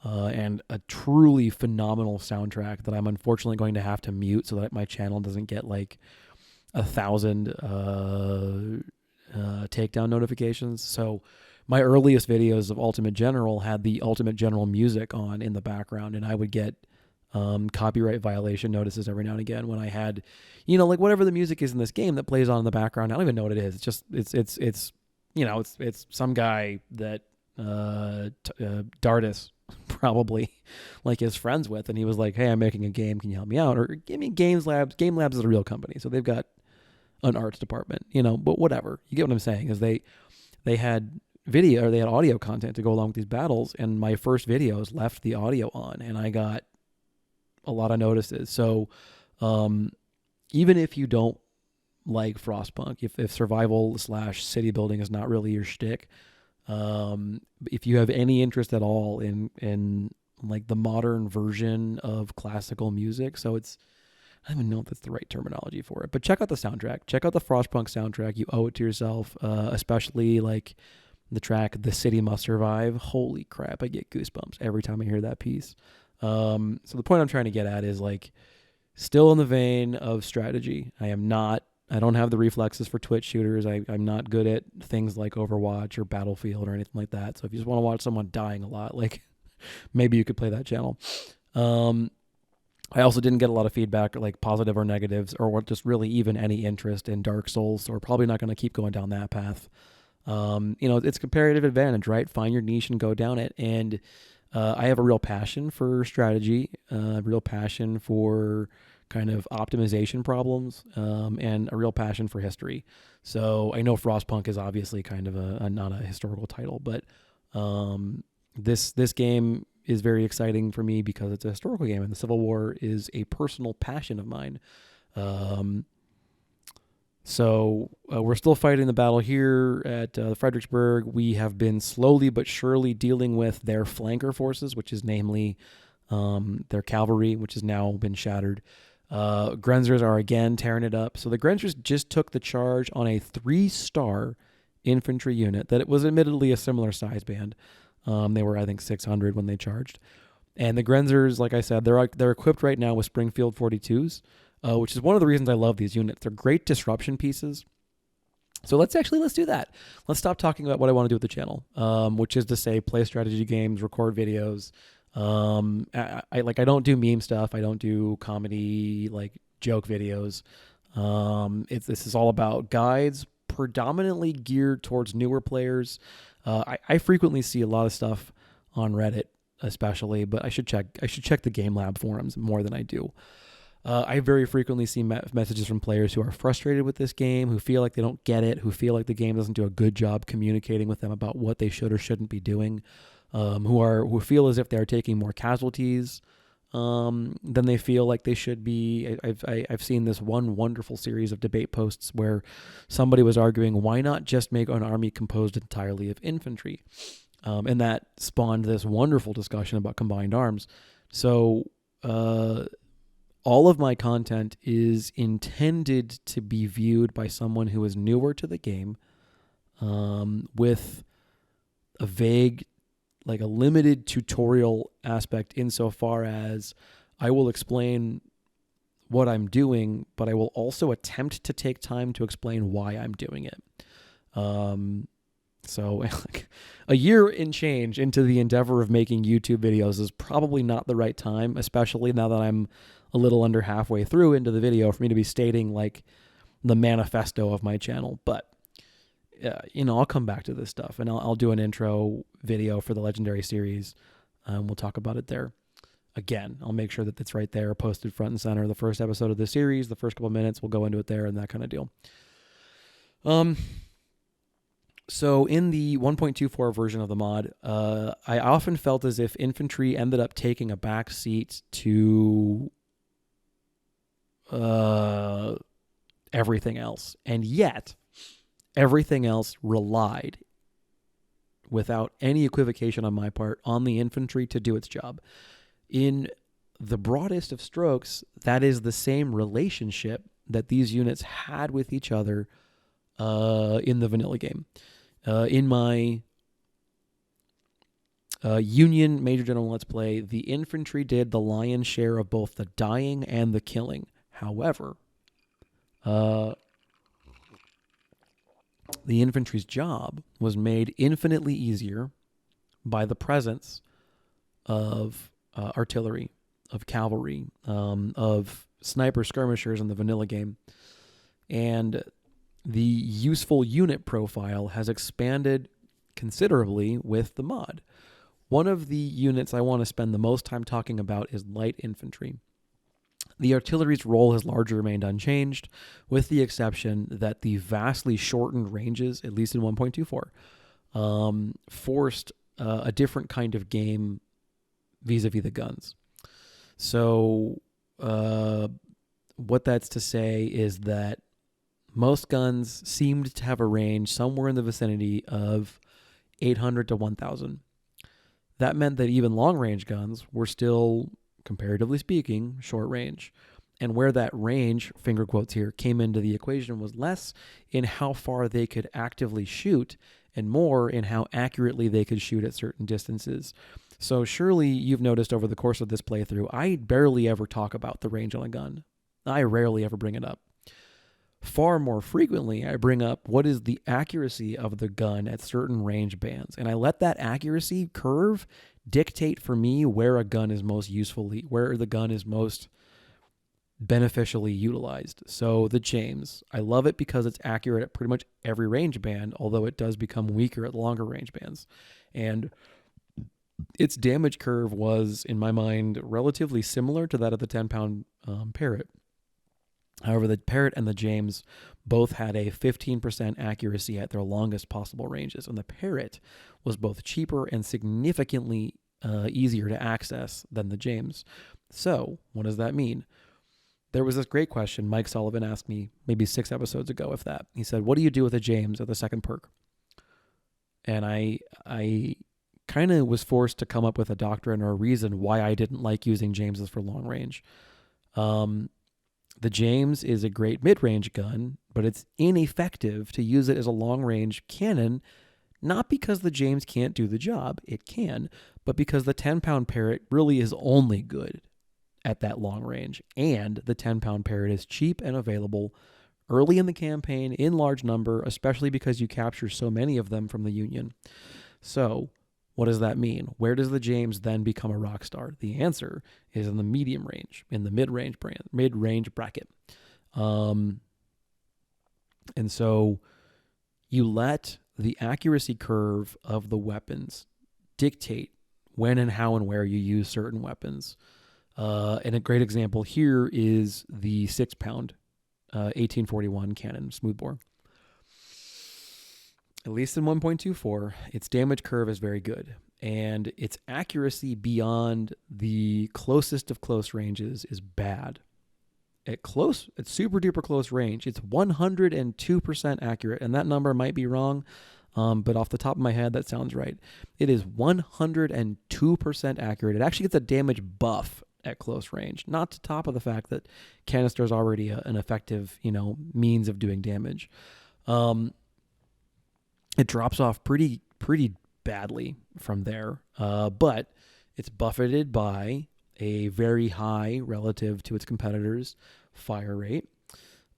and a truly phenomenal soundtrack that I'm unfortunately going to have to mute so that my channel doesn't get 1,000 takedown notifications. So my earliest videos of Ultimate General had the Ultimate General music on in the background, and I would get copyright violation notices every now and again when I had, whatever the music is in this game that plays on in the background. I don't even know what it is. It's just, it's some guy that Dardis probably is friends with, and he was like, hey, I'm making a game. Can you help me out? Or Game Labs is a real company, so they've got an arts department, but whatever. You get what I'm saying, is they had video, or they had audio content to go along with these battles, and my first videos left the audio on, and I got a lot of notices. So even if you don't like Frostpunk, if survival / city building is not really your shtick, if you have any interest at all in like the modern version of classical music, so it's, I don't even know if that's the right terminology for it, but check out the soundtrack. Check out the Frostpunk soundtrack. You owe it to yourself, especially like the track "The City Must Survive." Holy crap, I get goosebumps every time I hear that piece. So the point I'm trying to get at is like, still in the vein of strategy. I don't have the reflexes for Twitch shooters. I'm not good at things like Overwatch or Battlefield or anything like that. So if you just want to watch someone dying a lot, like maybe you could play that channel. I also didn't get a lot of feedback, like positive or negatives, or just really even any interest in Dark Souls. So we're probably not going to keep going down that path. It's comparative advantage, right? Find your niche and go down it. And I have a real passion for strategy, a real passion for kind of optimization problems, and a real passion for history. So I know Frostpunk is obviously kind of not a historical title, but this game is very exciting for me because it's a historical game, and the Civil War is a personal passion of mine. So we're still fighting the battle here at Fredericksburg. We have been slowly but surely dealing with their flanker forces, which is namely their cavalry, which has now been shattered. Grenzers are again tearing it up. So the Grenzers just took the charge on a 3-star infantry unit that it was admittedly a similar size band. They were, I think, 600 when they charged. And the Grenzers, like I said, they're equipped right now with Springfield 42s, which is one of the reasons I love these units. They're great disruption pieces. So let's do that. Let's stop talking about what I want to do with the channel, which is to say play strategy games, record videos. I don't do meme stuff. I don't do comedy, like joke videos. This is all about guides, predominantly geared towards newer players. I frequently see a lot of stuff on Reddit, especially, but I should check the Game Lab forums more than I do. I very frequently see messages from players who are frustrated with this game, who feel like they don't get it, who feel like the game doesn't do a good job communicating with them about what they should or shouldn't be doing, who feel as if they are taking more casualties than they feel like they should be. I've seen this one wonderful series of debate posts where somebody was arguing, why not just make an army composed entirely of infantry? And that spawned this wonderful discussion about combined arms. So all of my content is intended to be viewed by someone who is newer to the game, with a vague, like a limited tutorial aspect insofar as I will explain what I'm doing, but I will also attempt to take time to explain why I'm doing it. So a year and change into the endeavor of making YouTube videos is probably not the right time, especially now that I'm a little under halfway through into the video, for me to be stating like the manifesto of my channel. But I'll come back to this stuff, and I'll do an intro video for the Legendary Series. We'll talk about it there. Again, I'll make sure that it's right there, posted front and center. The first episode of the series, the first couple of minutes, we'll go into it there and that kind of deal. So in the 1.24 version of the mod, I often felt as if infantry ended up taking a back seat to everything else. And yet, everything else relied, without any equivocation on my part, on the infantry to do its job. In the broadest of strokes, that is the same relationship that these units had with each other in the vanilla game. In my Union Major General Let's Play, the infantry did the lion's share of both the dying and the killing. However, the infantry's job was made infinitely easier by the presence of artillery, of cavalry, of sniper skirmishers in the vanilla game. And the useful unit profile has expanded considerably with the mod. One of the units I want to spend the most time talking about is light infantry. The artillery's role has largely remained unchanged, with the exception that the vastly shortened ranges, at least in 1.24, forced a different kind of game vis-a-vis the guns. So what that's to say is that most guns seemed to have a range somewhere in the vicinity of 800 to 1,000. That meant that even long-range guns were still, comparatively speaking, short range. And where that range, finger quotes here, came into the equation was less in how far they could actively shoot and more in how accurately they could shoot at certain distances. So surely you've noticed over the course of this playthrough, I barely ever talk about the range on a gun. I rarely ever bring it up. Far more frequently, I bring up what is the accuracy of the gun at certain range bands. And I let that accuracy curve dictate for me where a gun is most usefully, where the gun is most beneficially utilized. So the James, I love it because it's accurate at pretty much every range band, although it does become weaker at longer range bands. And its damage curve was, in my mind, relatively similar to that of the 10-pound Parrot. However, the Parrot and the James both had a 15% accuracy at their longest possible ranges, and the Parrot was both cheaper and significantly easier to access than the James. So, what does that mean? There was this great question Mike Sullivan asked me maybe 6 episodes ago, if that. He said, what do you do with a James at the second perk? And I kind of was forced to come up with a doctrine or a reason why I didn't like using Jameses for long range. The James is a great mid-range gun, but it's ineffective to use it as a long-range cannon, not because the James can't do the job. It can, but because the 10-pound Parrot really is only good at that long range, and the 10-pound Parrot is cheap and available early in the campaign in large number, especially because you capture so many of them from the Union. So what does that mean? Where does the James then become a rock star? The answer is in the medium range, in the mid-range bracket. And so you let the accuracy curve of the weapons dictate when and how and where you use certain weapons. And a great example here is the 6-pound 1841 cannon smoothbore. At least in 1.24, its damage curve is very good, and its accuracy beyond the closest of close ranges is bad. At super duper close range, it's 102% accurate, and that number might be wrong, but off the top of my head, that sounds right. It is 102% accurate. It actually gets a damage buff at close range, not to top of the fact that canister is already an effective, means of doing damage. It drops off pretty badly from there, but it's buffeted by a very high relative to its competitors' fire rate.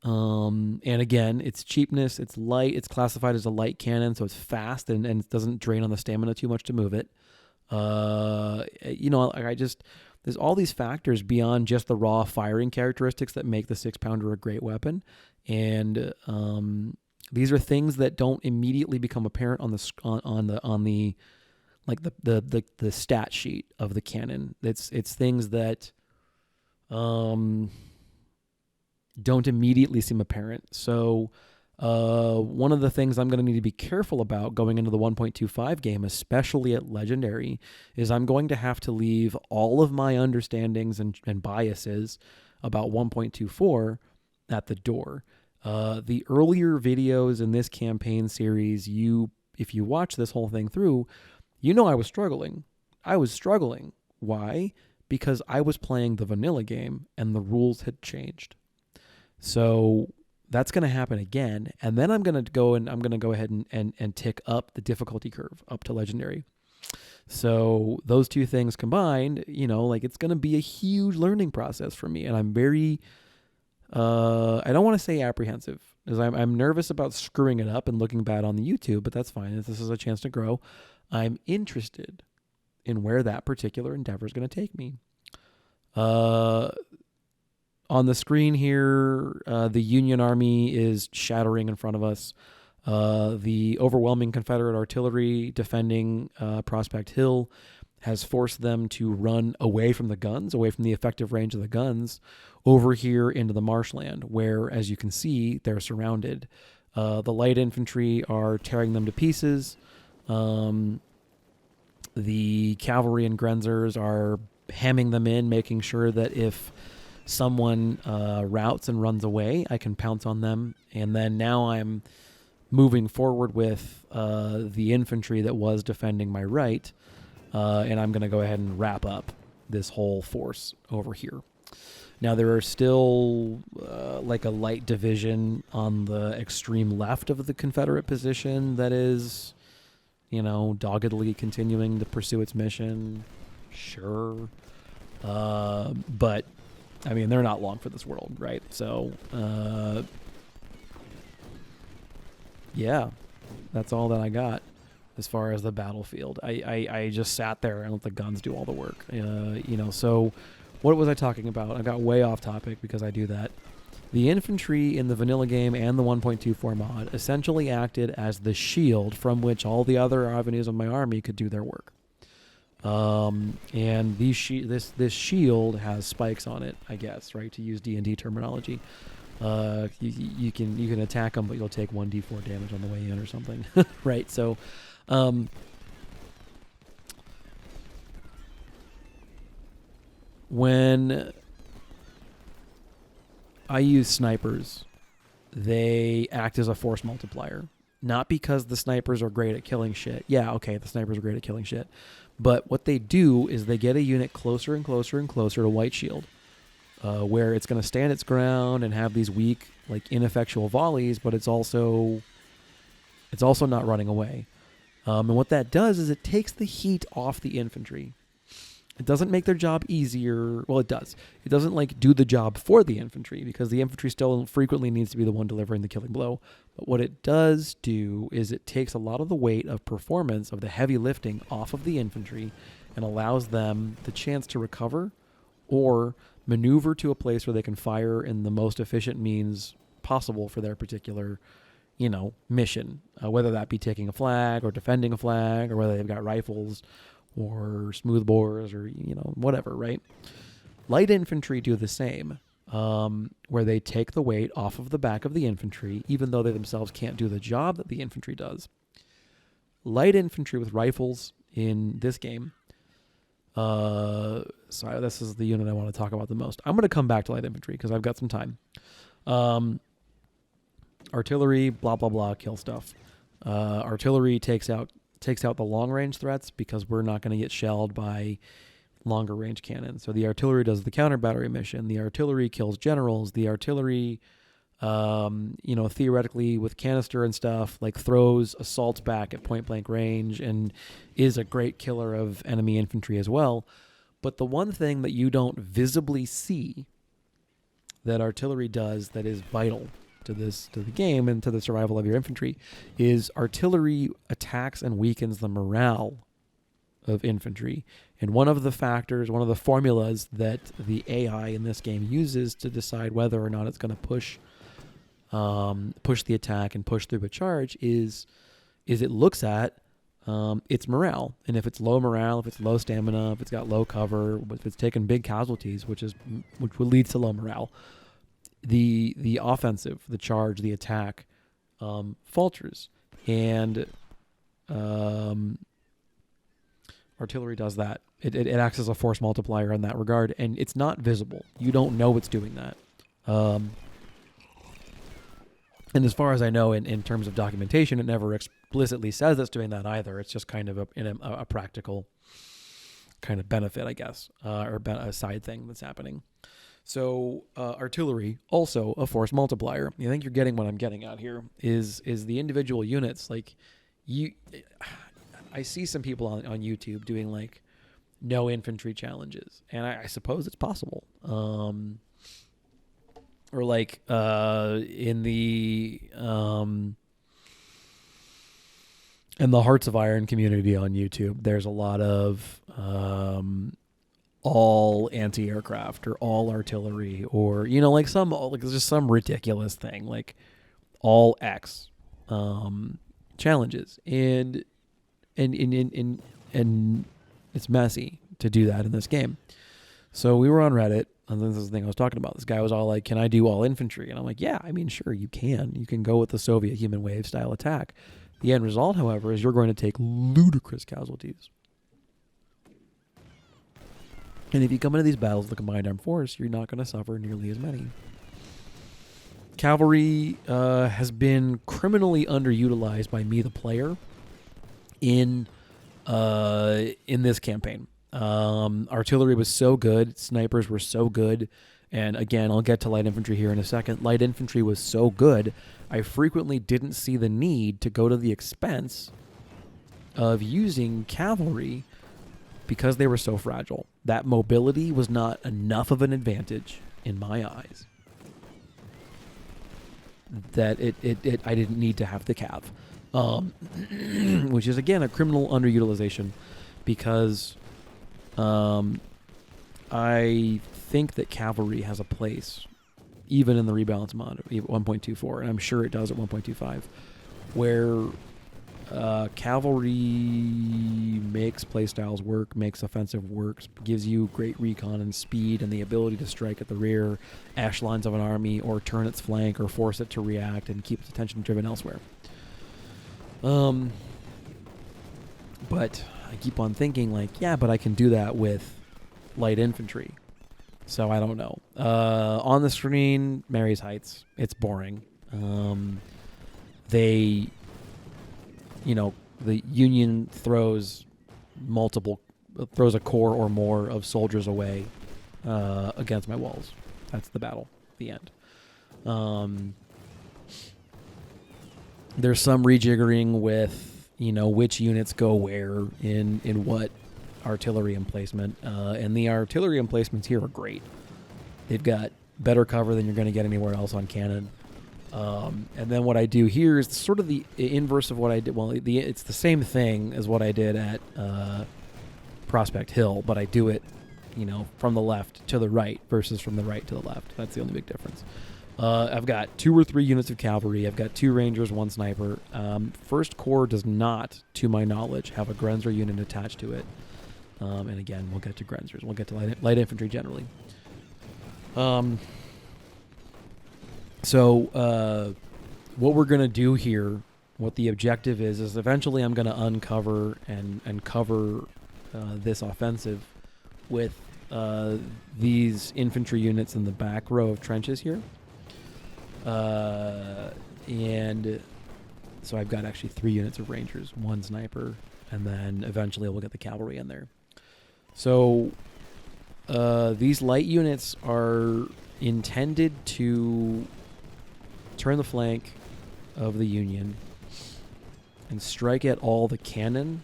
And again, its cheapness, it's light, it's classified as a light cannon, so it's fast and it doesn't drain on the stamina too much to move it. There's all these factors beyond just the raw firing characteristics that make the 6-pounder a great weapon. And these are things that don't immediately become apparent on the stat sheet of the cannon. It's things that don't immediately seem apparent. So one of the things I'm going to need to be careful about going into the 1.25 game, especially at Legendary, is I'm going to have to leave all of my understandings and biases about 1.24 at the door. The earlier videos in this campaign series, if you watch this whole thing through, I was struggling. Why? Because I was playing the vanilla game and the rules had changed. So that's going to happen again. And then I'm going to go ahead and tick up the difficulty curve up to Legendary. So those two things combined, it's going to be a huge learning process for me. And I'm very... I don't want to say apprehensive, because I'm nervous about screwing it up and looking bad on the YouTube, but that's fine. This is a chance to grow. I'm interested in where that particular endeavor is going to take me. On the screen here, the Union Army is shattering in front of us. The overwhelming Confederate artillery defending Prospect Hill has forced them to run away from the guns, away from the effective range of the guns, over here into the marshland, where, as you can see, they're surrounded. The light infantry are tearing them to pieces. The cavalry and grenzers are hemming them in, making sure that if someone routes and runs away, I can pounce on them. And then now I'm moving forward with the infantry that was defending my right, and I'm going to go ahead and wrap up this whole force over here. Now, there are still like a light division on the extreme left of the Confederate position that is, doggedly continuing to pursue its mission. Sure. But, I mean, they're not long for this world, right? So, yeah, that's all that I got as far as the battlefield. I just sat there and let the guns do all the work. So what was I talking about? I got way off topic because I do that. The infantry in the vanilla game and the 1.24 mod essentially acted as the shield from which all the other avenues of my army could do their work. And this shield has spikes on it, I guess, right? To use D&D terminology. You can attack them, but you'll take 1d4 damage on the way in or something, right? So, when I use snipers, they act as a force multiplier. Not because the snipers are great at killing shit. Yeah, okay, the snipers are great at killing shit. But what they do is they get a unit closer and closer and closer to White Shield, where it's going to stand its ground and have these weak, like ineffectual volleys, but it's also not running away. And what that does is it takes the heat off the infantry. It doesn't make their job easier. Well, it does. It doesn't like do the job for the infantry because the infantry still frequently needs to be the one delivering the killing blow. But what it does do is it takes a lot of the weight of performance of the heavy lifting off of the infantry and allows them the chance to recover or maneuver to a place where they can fire in the most efficient means possible for their particular, mission, whether that be taking a flag or defending a flag or whether they've got rifles or smoothbores or, whatever, right? Light infantry do the same, where they take the weight off of the back of the infantry, even though they themselves can't do the job that the infantry does. Light infantry with rifles in this game, sorry, this is the unit I want to talk about the most. I'm going to come back to light infantry because I've got some time. Artillery, blah, blah, blah, kill stuff. Artillery takes out the long-range threats because we're not going to get shelled by longer-range cannons. So the artillery does the counter-battery mission. The artillery kills generals. The artillery, theoretically with canister and stuff, like throws assaults back at point-blank range and is a great killer of enemy infantry as well. But the one thing that you don't visibly see that artillery does that is vital to the game and to the survival of your infantry is artillery attacks and weakens the morale of infantry. And one of the formulas that the AI in this game uses to decide whether or not it's going to push the attack and push through a charge is it looks at its morale. And if it's low morale, if it's low stamina, if it's got low cover, if it's taken big casualties, which leads to low morale, the offensive, the charge, the attack falters. And artillery does that. It acts as a force multiplier in that regard, and it's not visible. You don't know it's doing that. And as far as I know, in terms of documentation, it never explicitly says it's doing that either. It's just kind of a practical kind of benefit, I guess, or a side thing that's happening. So artillery, also a force multiplier. I think you're getting what I'm getting at here, is the individual units. Like I see some people on YouTube doing like no infantry challenges, and I suppose it's possible. Or like in the Hearts of Iron community on YouTube, there's a lot of all anti-aircraft or all artillery or like just some ridiculous thing like all X challenges and it's messy to do that in this game. So we were on Reddit, and this is the thing I was talking about. This guy was all like, "Can I do all infantry?" And I'm like, "Yeah, I mean, sure, you can. You can go with the Soviet human wave style attack." The end result, however, is you're going to take ludicrous casualties. And if you come into these battles with the combined armed force, you're not going to suffer nearly as many. Cavalry has been criminally underutilized by me, the player, in this campaign. Artillery was so good, snipers were so good, and again, I'll get to light infantry here in a second. Light infantry was so good, I frequently didn't see the need to go to the expense of using cavalry because they were so fragile. That mobility was not enough of an advantage in my eyes that I didn't need to have the cav, which is again a criminal underutilization, because I think that cavalry has a place even in the Rebalance Mod 1.24, and I'm sure it does at 1.25, where cavalry makes playstyles work, makes offensive work, gives you great recon and speed and the ability to strike at the rear echelons of an army, or turn its flank, or force it to react and keep its attention driven elsewhere. But I keep on thinking, like, yeah, but I can do that with light infantry. So I don't know. On the screen, Mary's Heights. It's boring. The Union throws a corps or more of soldiers away against my walls. That's the battle. The end. There's some rejiggering with, which units go where in what artillery emplacement. And the artillery emplacements here are great. They've got better cover than you're going to get anywhere else on cannon. And then what I do here is sort of the inverse of what I did. Well, it's the same thing as what I did at Prospect Hill, but I do it, from the left to the right versus from the right to the left. That's the only big difference. I've got 2 or 3 units of cavalry. I've got 2 rangers, 1 sniper. First Corps does not, to my knowledge, have a Grenzer unit attached to it. And again, we'll get to Grenzers. We'll get to light infantry generally. So what we're going to do here, what the objective is eventually I'm going to uncover and cover this offensive with these infantry units in the back row of trenches here. And so I've got actually 3 units of rangers, 1 sniper, and then eventually we'll get the cavalry in there. So these light units are intended to turn the flank of the Union and strike at all the cannon.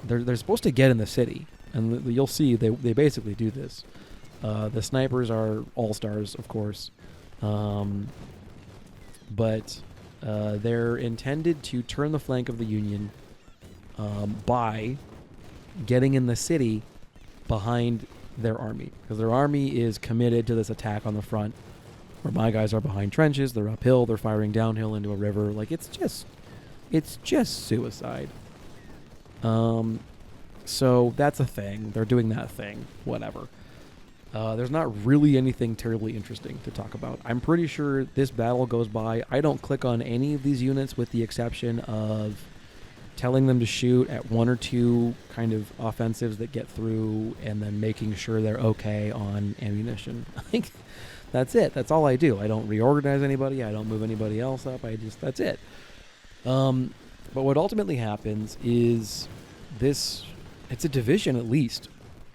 They're supposed to get in the city, and you'll see they basically do this. The snipers are all-stars, of course, but they're intended to turn the flank of the Union by getting in the city behind their army, because their army is committed to this attack on the front, where my guys are behind trenches. They're uphill. They're firing downhill into a river. Like, it's just suicide. So that's a thing. They're doing that thing. Whatever. There's not really anything terribly interesting to talk about. I'm pretty sure this battle goes by. I don't click on any of these units with the exception of telling them to shoot at 1 or 2 kind of offensives that get through, and then making sure they're okay on ammunition. I think that's it. That's all I do. I don't reorganize anybody. I don't move anybody else up. That's it. But what ultimately happens is it's a division at least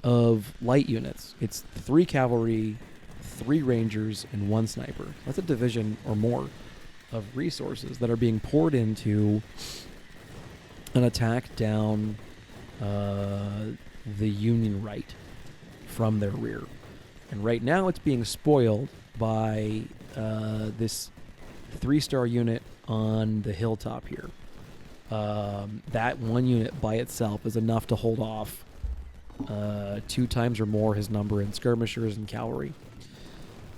of light units. It's 3 cavalry, 3 rangers, and 1 sniper. That's a division or more of resources that are being poured into an attack down the Union right from their rear. And right now it's being spoiled by this 3-star unit on the hilltop here. That 1 unit by itself is enough to hold off 2 times or more his number in skirmishers and cavalry.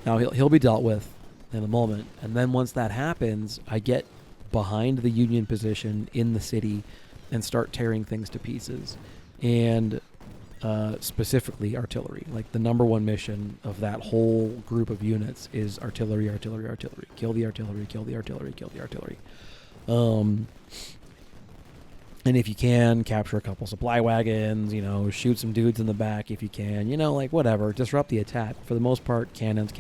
Now he'll be dealt with in a moment, and then once that happens, I get behind the Union position in the city and start tearing things to pieces. And specifically artillery. Like, the number 1 mission of that whole group of units is artillery. Kill the artillery, kill the artillery, kill the artillery. And if you can, capture a couple supply wagons, shoot some dudes in the back if you can, whatever. Disrupt the attack. For the most part, cannons.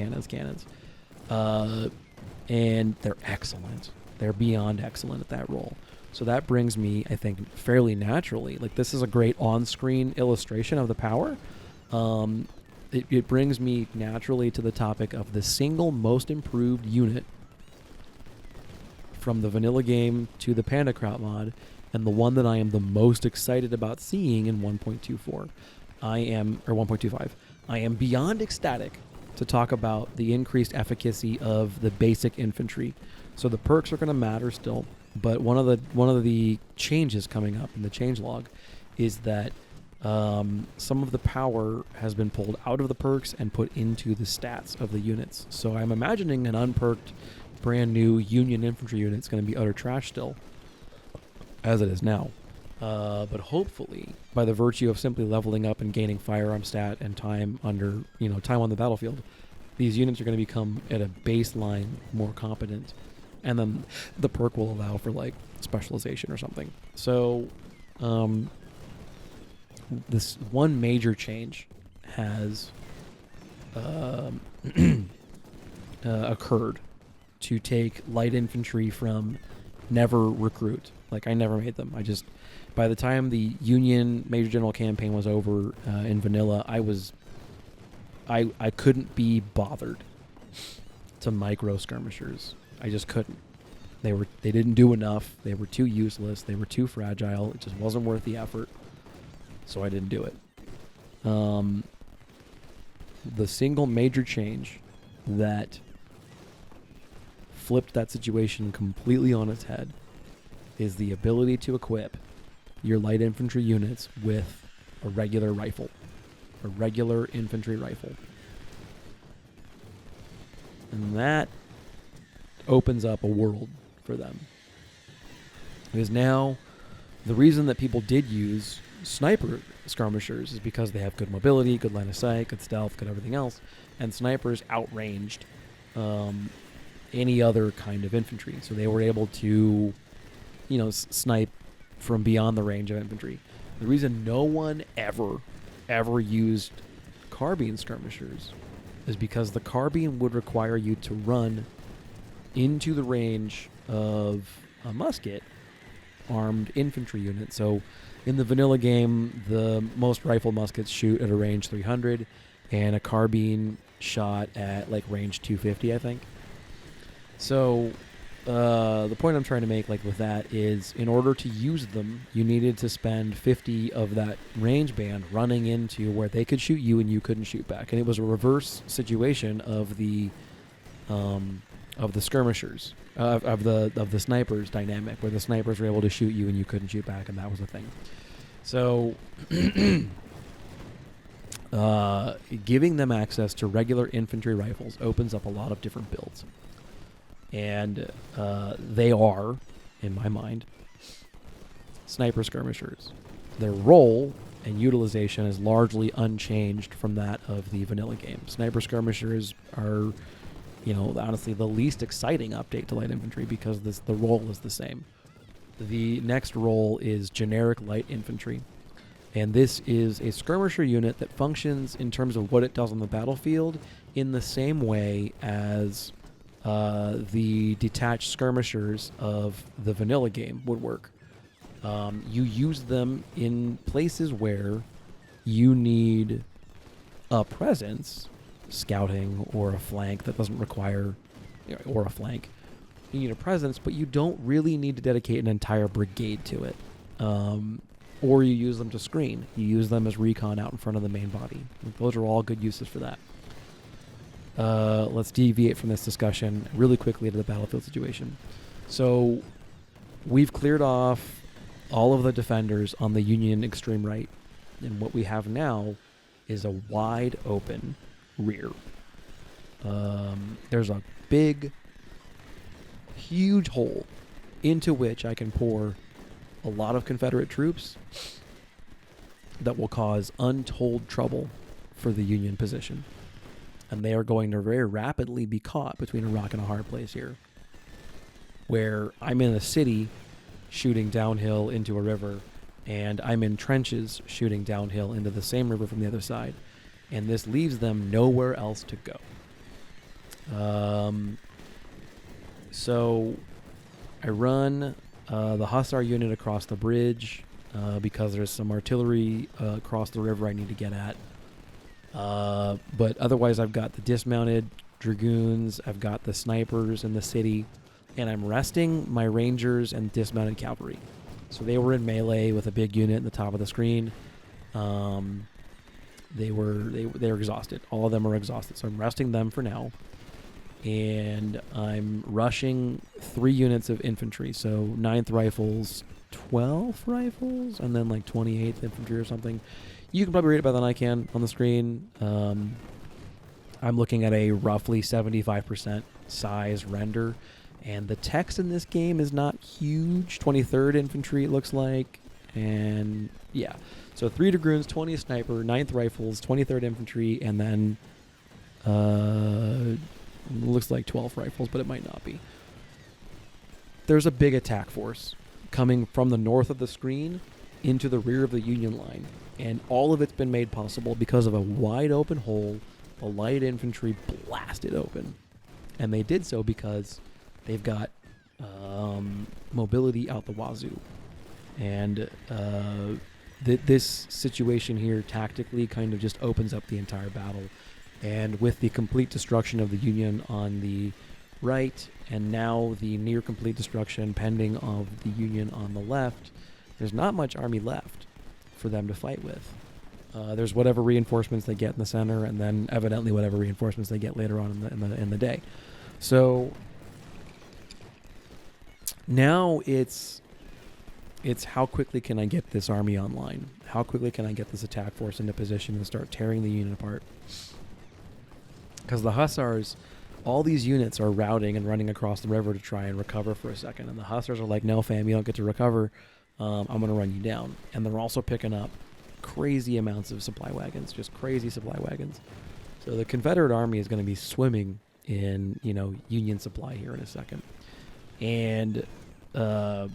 And they're excellent. They're beyond excellent at that role. So that brings me, I think, fairly naturally. This is a great on-screen illustration of the power. It brings me naturally to the topic of the single most improved unit from the vanilla game to the Panda Crop mod, and the one that I am the most excited about seeing in 1.24. 1.25. I am beyond ecstatic to talk about the increased efficacy of the basic infantry. So the perks are going to matter still, but one of the changes coming up in the changelog is that some of the power has been pulled out of the perks and put into the stats of the units. So I'm imagining an unperked, brand new Union infantry unit is going to be utter trash still, as it is now. But hopefully, by the virtue of simply leveling up and gaining firearm stat and time on the battlefield, these units are going to become at a baseline more competent, and then the perk will allow for specialization or something. So, this one major change has occurred to take light infantry from never recruit. I never made them. By the time the Union Major General campaign was over in vanilla, I couldn't be bothered to micro skirmishers. I just couldn't. They didn't do enough. They were too useless. They were too fragile. It just wasn't worth the effort. So I didn't do it. The single major change that flipped that situation completely on its head is the ability to equip your light infantry units with a regular rifle. A regular infantry rifle. And that opens up a world for them. Because now, the reason that people did use sniper skirmishers is because they have good mobility, good line of sight, good stealth, good everything else, and snipers outranged any other kind of infantry. So they were able to, snipe from beyond the range of infantry. The reason no one ever used carbine skirmishers is because the carbine would require you to run into the range of a musket armed infantry unit. So in the vanilla game, the most rifle muskets shoot at a range 300, and a carbine shot at range 250, I think. So the point I'm trying to make with that is, in order to use them, you needed to spend 50 of that range band running into where they could shoot you and you couldn't shoot back. And it was a reverse situation of the skirmishers, of the snipers dynamic, where the snipers were able to shoot you and you couldn't shoot back, and that was the thing. So giving them access to regular infantry rifles opens up a lot of different builds. And they are, in my mind, sniper skirmishers. Their role and utilization is largely unchanged from that of the vanilla game. Sniper skirmishers are, honestly, the least exciting update to light infantry, because the role is the same. The next role is generic light infantry. And this is a skirmisher unit that functions in terms of what it does on the battlefield in the same way as the detached skirmishers of the vanilla game would work. You use them in places where you need a presence, scouting, or a flank that doesn't require, or a flank. You need a presence, but you don't really need to dedicate an entire brigade to it. Or you use them to screen. You use them as recon out in front of the main body. Those are all good uses for that. Let's deviate from this discussion really quickly to the battlefield situation. So we've cleared off all of the defenders on the Union extreme right, and what we have now is a wide open rear. There's a big, huge hole into which I can pour a lot of Confederate troops that will cause untold trouble for the Union position. And they are going to very rapidly be caught between a rock and a hard place here, where I'm in a city shooting downhill into a river, and I'm in trenches shooting downhill into the same river from the other side, and this leaves them nowhere else to go. So I run the Hussar unit across the bridge because there's some artillery across the river I need to get at. But otherwise, I've got the dismounted dragoons, I've got the snipers in the city, and I'm resting my rangers and dismounted cavalry. So they were in melee with a big unit in the top of the screen. They were exhausted. All of them are exhausted. So I'm resting them for now. And I'm rushing 3 units of infantry. So 9th Rifles, 12 rifles, and then like 28th Infantry or something. You can probably read it better than I can on the screen. I'm looking at a roughly 75% size render. And the text in this game is not huge. 23rd Infantry, it looks like. And yeah. So 3 Dragoons, 20 Sniper, 9th Rifles, 23rd Infantry, and then looks like 12 rifles, but it might not be. There's a big attack force coming from the north of the screen into the rear of the Union line. And all of it's been made possible because of a wide open hole the light infantry blasted open. And they did so because they've got mobility out the wazoo. And this situation here tactically kind of just opens up the entire battle. And with the complete destruction of the Union on the right, and now the near complete destruction pending of the Union on the left, there's not much army left for them to fight with. There's whatever reinforcements they get in the center, and then evidently whatever reinforcements they get later on in the day. So now it's how quickly can I get this army online? How quickly can I get this attack force into position and start tearing the Union apart? Because the Hussars, all these units are routing and running across the river to try and recover for a second. And the Hussars are like, no, fam, you don't get to recover. I'm going to run you down. And they're also picking up crazy amounts of supply wagons, just crazy supply wagons. So the Confederate Army is going to be swimming in, Union supply here in a second. And I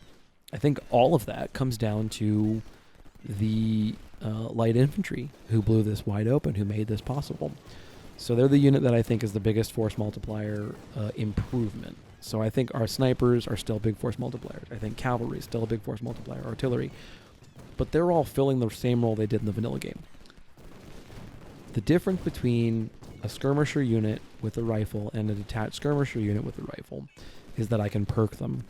think all of that comes down to the light infantry who blew this wide open, who made this possible. So they're the unit that I think is the biggest force multiplier improvement. So I think our snipers are still big force multipliers. I think cavalry is still a big force multiplier, artillery. But they're all filling the same role they did in the vanilla game. The difference between a skirmisher unit with a rifle and a detached skirmisher unit with a rifle is that I can perk them.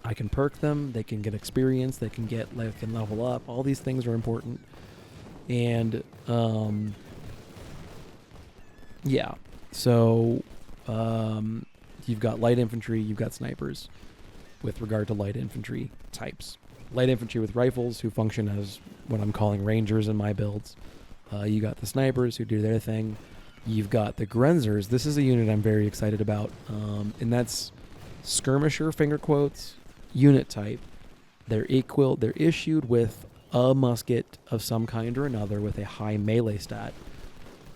They can get experience, they can level up. All these things are important. And yeah. So you've got light infantry, you've got snipers with regard to light infantry types. Light infantry with rifles who function as what I'm calling rangers in my builds. You got the snipers who do their thing. You've got the Grenzers. This is a unit I'm very excited about. And that's skirmisher, finger quotes, unit type. They're issued with a musket of some kind or another with a high melee stat.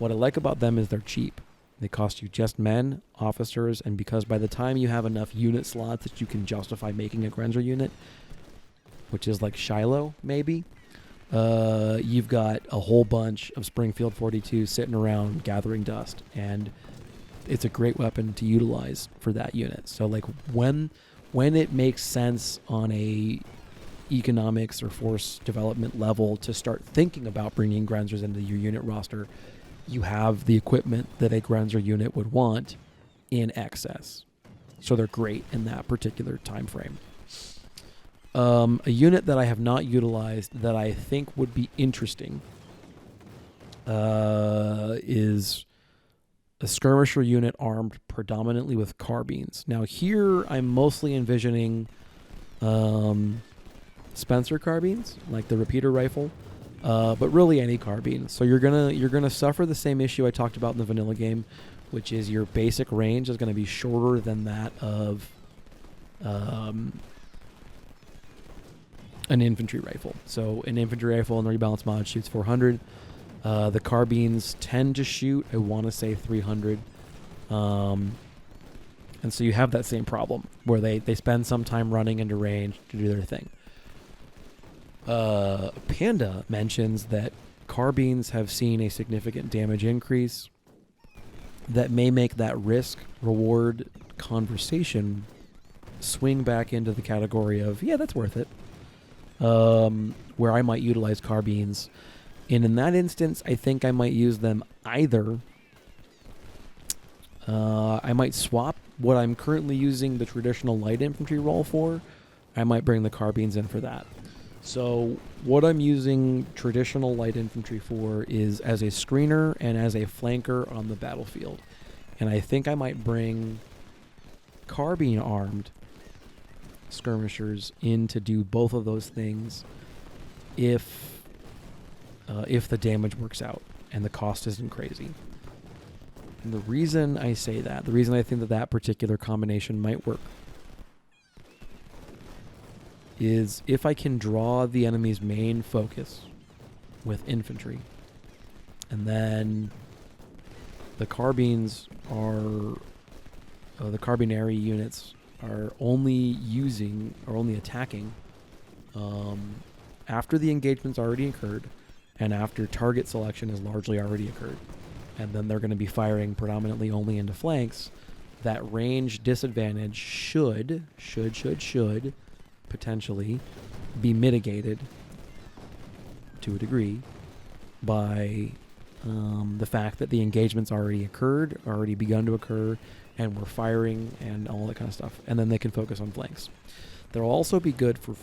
What I like about them is they're cheap. They cost you just men, officers, and because by the time you have enough unit slots that you can justify making a Grenzer unit, which is like Shiloh, maybe, you've got a whole bunch of Springfield 42 sitting around gathering dust, and it's a great weapon to utilize for that unit. So like when it makes sense on a economics or force development level to start thinking about bringing Grenzers into your unit roster, you have the equipment that a Grenzer unit would want in excess. So they're great in that particular time frame. A unit that I have not utilized that I think would be interesting is a skirmisher unit armed predominantly with carbines. Now here I'm mostly envisioning Spencer carbines, like the repeater rifle, but really any carbine. So you're gonna suffer the same issue I talked about in the vanilla game, which is your basic range is going to be shorter than that of an infantry rifle. So an infantry rifle in the Rebalance Mod shoots 400. The carbines tend to shoot, I want to say 300. And so you have that same problem where they spend some time running into range to do their thing. Panda mentions that carbines have seen a significant damage increase that may make that risk-reward conversation swing back into the category of, yeah, that's worth it, where I might utilize carbines. And in that instance, I think I might use them either. I might swap what I'm currently using the traditional light infantry role for. I might bring the carbines in for that. So what I'm using traditional light infantry for is as a screener and as a flanker on the battlefield. And I think I might bring carbine armed skirmishers in to do both of those things if the damage works out and the cost isn't crazy. And the reason I say that, the reason I think that that particular combination might work, is if I can draw the enemy's main focus with infantry, and then the carbines are, the carbinary units are only attacking after the engagement's already occurred and after target selection has largely already occurred. And then they're going to be firing predominantly only into flanks. That range disadvantage should potentially be mitigated to a degree by the fact that the engagement's already begun to occur, and we're firing and all that kind of stuff. And then they can focus on flanks. They'll also be good for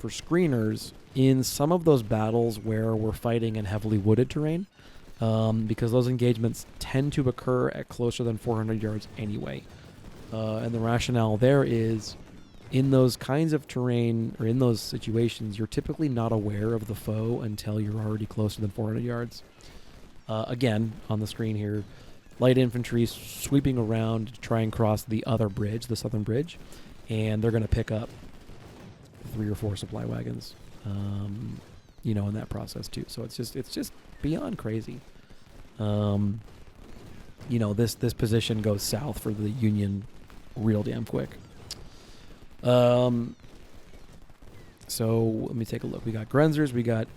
screeners in some of those battles where we're fighting in heavily wooded terrain, because those engagements tend to occur at closer than 400 yards anyway. And the rationale there is, in those kinds of terrain, or in those situations, you're typically not aware of the foe until you're already closer than 400 yards. Again, on the screen here, light infantry sweeping around to try and cross the other bridge, the southern bridge, and they're going to pick up 3 or 4 supply wagons, in that process too. So it's just beyond crazy. This position goes south for the Union real damn quick. So let me take a look. We got Grenzers, we got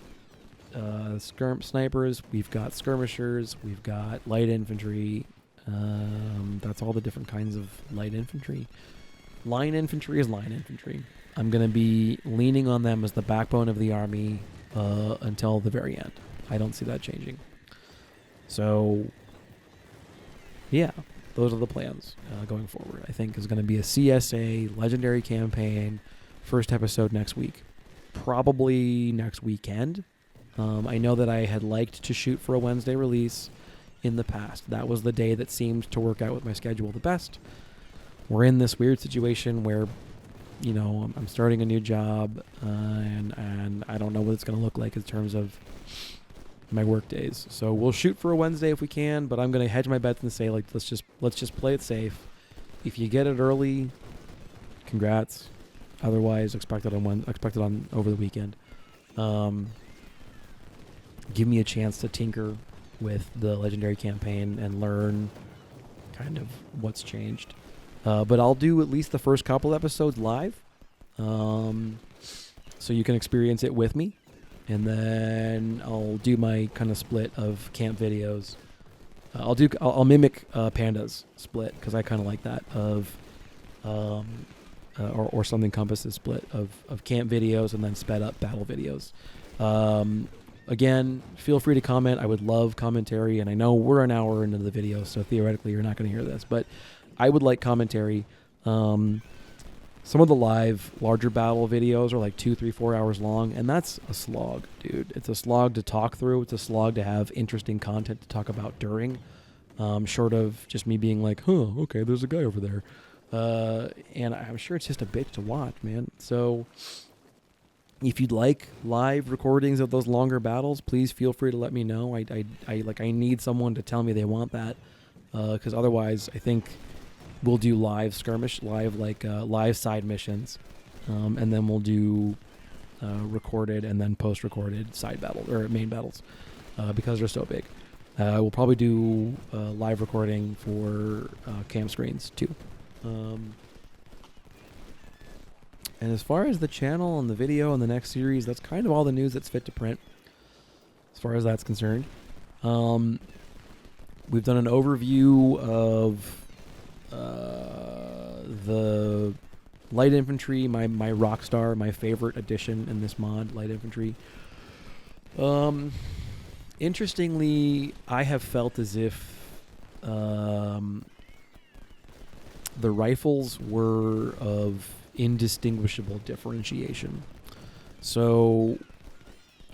snipers, we've got skirmishers, we've got light infantry. That's all the different kinds of light infantry. Line infantry is line infantry. I'm going to be leaning on them as the backbone of the army until the very end. I don't see that changing. So, yeah, those are the plans going forward. I think is going to be a CSA Legendary campaign, first episode next week. Probably next weekend. I know that I had liked to shoot for a Wednesday release in the past. That was the day that seemed to work out with my schedule the best. We're in this weird situation where, I'm starting a new job, and I don't know what it's going to look like in terms of my work days. So we'll shoot for a Wednesday if we can, but I'm going to hedge my bets and say, let's just play it safe. If you get it early, congrats. Otherwise, expect it on over the weekend. Give me a chance to tinker with the Legendary campaign and learn kind of what's changed. But I'll do at least the first couple episodes live, so you can experience it with me. And then I'll do my kind of split of camp videos. I'll mimic Panda's split, because I kind of like that, of or something Compass's split of camp videos and then sped up battle videos. Again, feel free to comment. I would love commentary, and I know we're an hour into the video, so theoretically you're not going to hear this, but I would like commentary. Some of the live larger battle videos are like 2, 3, 4 hours long, and that's a slog, dude. It's a slog to talk through. It's a slog to have interesting content to talk about during, short of just me being like, okay, there's a guy over there. And I'm sure it's just a bitch to watch, man. So if you'd like live recordings of those longer battles, please feel free to let me know. I need someone to tell me they want that, because otherwise I think we'll do live side missions, and then we'll do recorded and then post-recorded side battles or main battles, because they're so big. We'll probably do live recording for camp screens too. And as far as the channel and the video and the next series, that's kind of all the news that's fit to print, as far as that's concerned. We've done an overview of the light infantry, my Rockstar, my favorite addition in this mod, light infantry. Interestingly, I have felt as if the rifles were of indistinguishable differentiation. So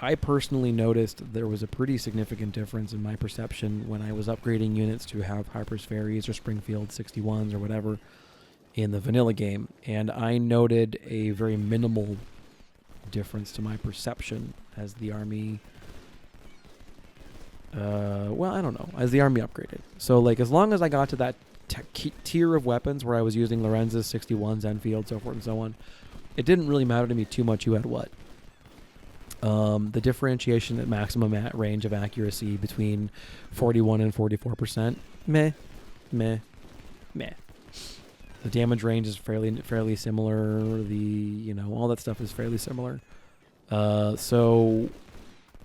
I personally noticed there was a pretty significant difference in my perception when I was upgrading units to have Harper's Ferries or Springfield 61s or whatever in the vanilla game, and I noted a very minimal difference to my perception as the army I don't know, as the army upgraded. So like, as long as I got to that tier of weapons where I was using Lorenz's 61s, Enfield, so forth and so on, it didn't really matter to me too much who had what. The differentiation at maximum range of accuracy between 41 and 44%, meh. The damage range is fairly similar. All that stuff is fairly similar. So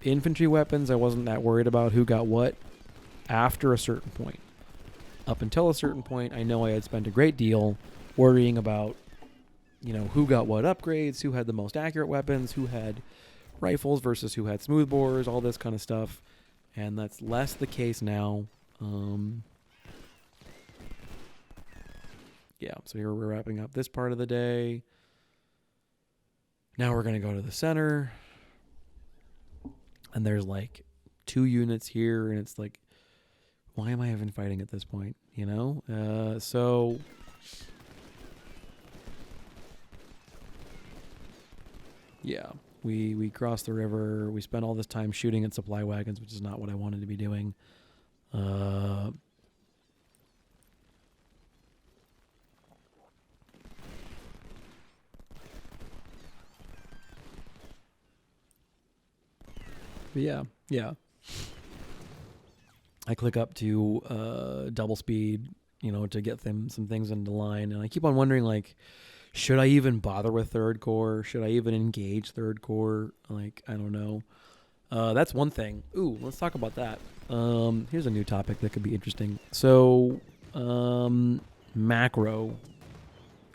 infantry weapons, I wasn't that worried about who got what after a certain point. Up until a certain point, I know I had spent a great deal worrying about, who got what upgrades, who had the most accurate weapons, who had rifles versus who had smoothbores, all this kind of stuff. And that's less the case now. So here we're wrapping up this part of the day. Now we're going to go to the center. And there's like 2 units here, and it's like, why am I even fighting at this point? So yeah, we crossed the river. We spent all this time shooting at supply wagons, which is not what I wanted to be doing. But yeah. I click up to double speed, to get some things into line. And I keep on wondering, like, should I even bother with Third Corps? Should I even engage Third Corps? Like, I don't know. That's one thing. Ooh, let's talk about that. Here's a new topic that could be interesting. So, macro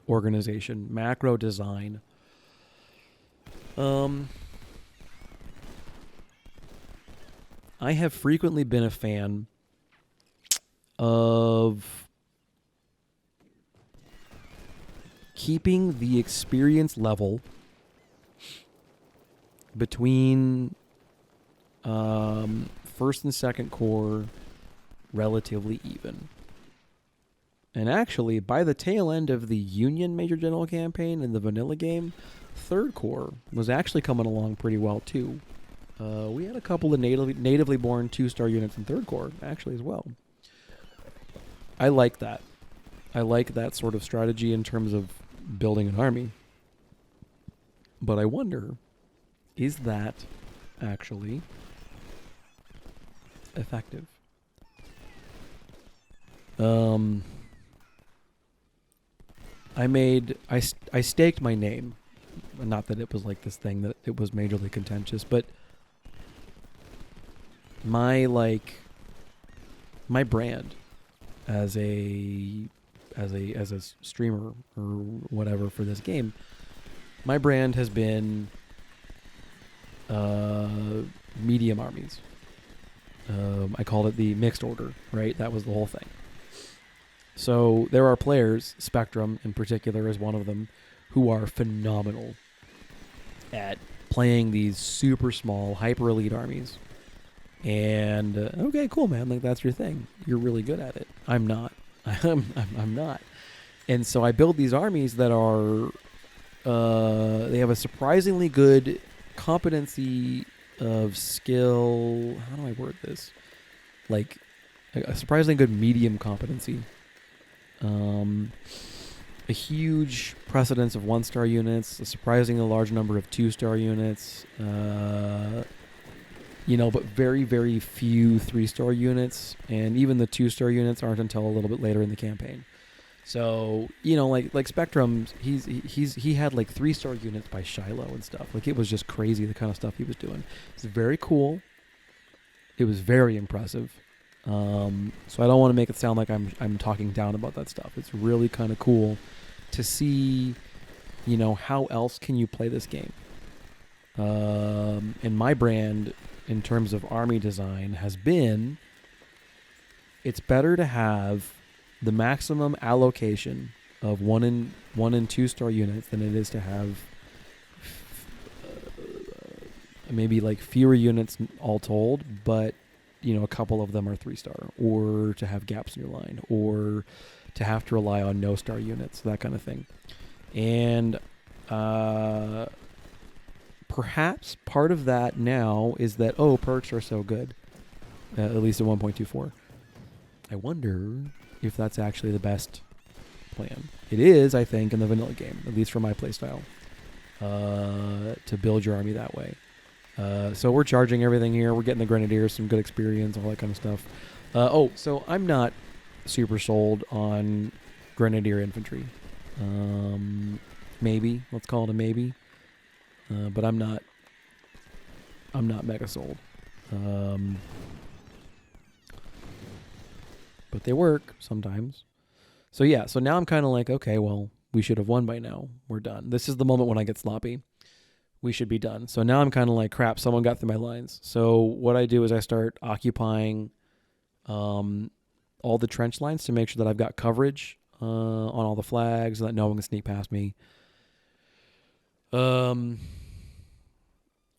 organization, macro design. I have frequently been a fan of keeping the experience level between First and Second Corps relatively even. And actually, by the tail end of the Union Major General campaign in the vanilla game, Third Corps was actually coming along pretty well too. We had a couple of natively born 2-star units in Third Corps, actually, as well. I like that. I like that sort of strategy in terms of building an army. But I wonder, is that actually effective? I staked my name. Not that it was like this thing that it was majorly contentious, but my brand as a streamer or whatever for this game, my brand has been medium armies. I called it the mixed order, right? That was the whole thing. So there are players, Spectrum in particular is one of them, who are phenomenal at playing these super small, hyper elite armies. And okay, cool, man. Like, that's your thing. You're really good at it. I'm not. I'm not. And so I build these armies that are they have a surprisingly good competency of skill. How do I word this? Like a surprisingly good medium competency. A huge precedence of 1-star units, a surprisingly large number of 2-star units, but very, very few 3-star units, and even the 2-star units aren't until a little bit later in the campaign. So, you know, like Spectrum, he had like 3-star units by Shiloh and stuff. Like, it was just crazy the kind of stuff he was doing. It's very cool. It was very impressive. So I don't want to make it sound like I'm talking down about that stuff. It's really kind of cool to see, you know, how else can you play this game. And my brand, in terms of army design, has been, it's better to have the maximum allocation of 1 and 2-star units than it is to have maybe like fewer units all told, but you know, a couple of them are 3-star, or to have gaps in your line, or to have to rely on no-star units, that kind of thing. And perhaps part of that now is that, perks are so good, at least at 1.24. I wonder if that's actually the best plan. It is, I think, in the vanilla game, at least for my playstyle, to build your army that way. So we're charging everything here. We're getting the Grenadiers some good experience, all that kind of stuff. So I'm not super sold on Grenadier infantry. Maybe, let's call it a maybe. But I'm not mega sold. But they work sometimes. So yeah, so now I'm kind of like, okay, well, we should have won by now. We're done. This is the moment when I get sloppy. We should be done. So now I'm kind of like, crap, someone got through my lines. So what I do is I start occupying all the trench lines to make sure that I've got coverage on all the flags, so that no one can sneak past me.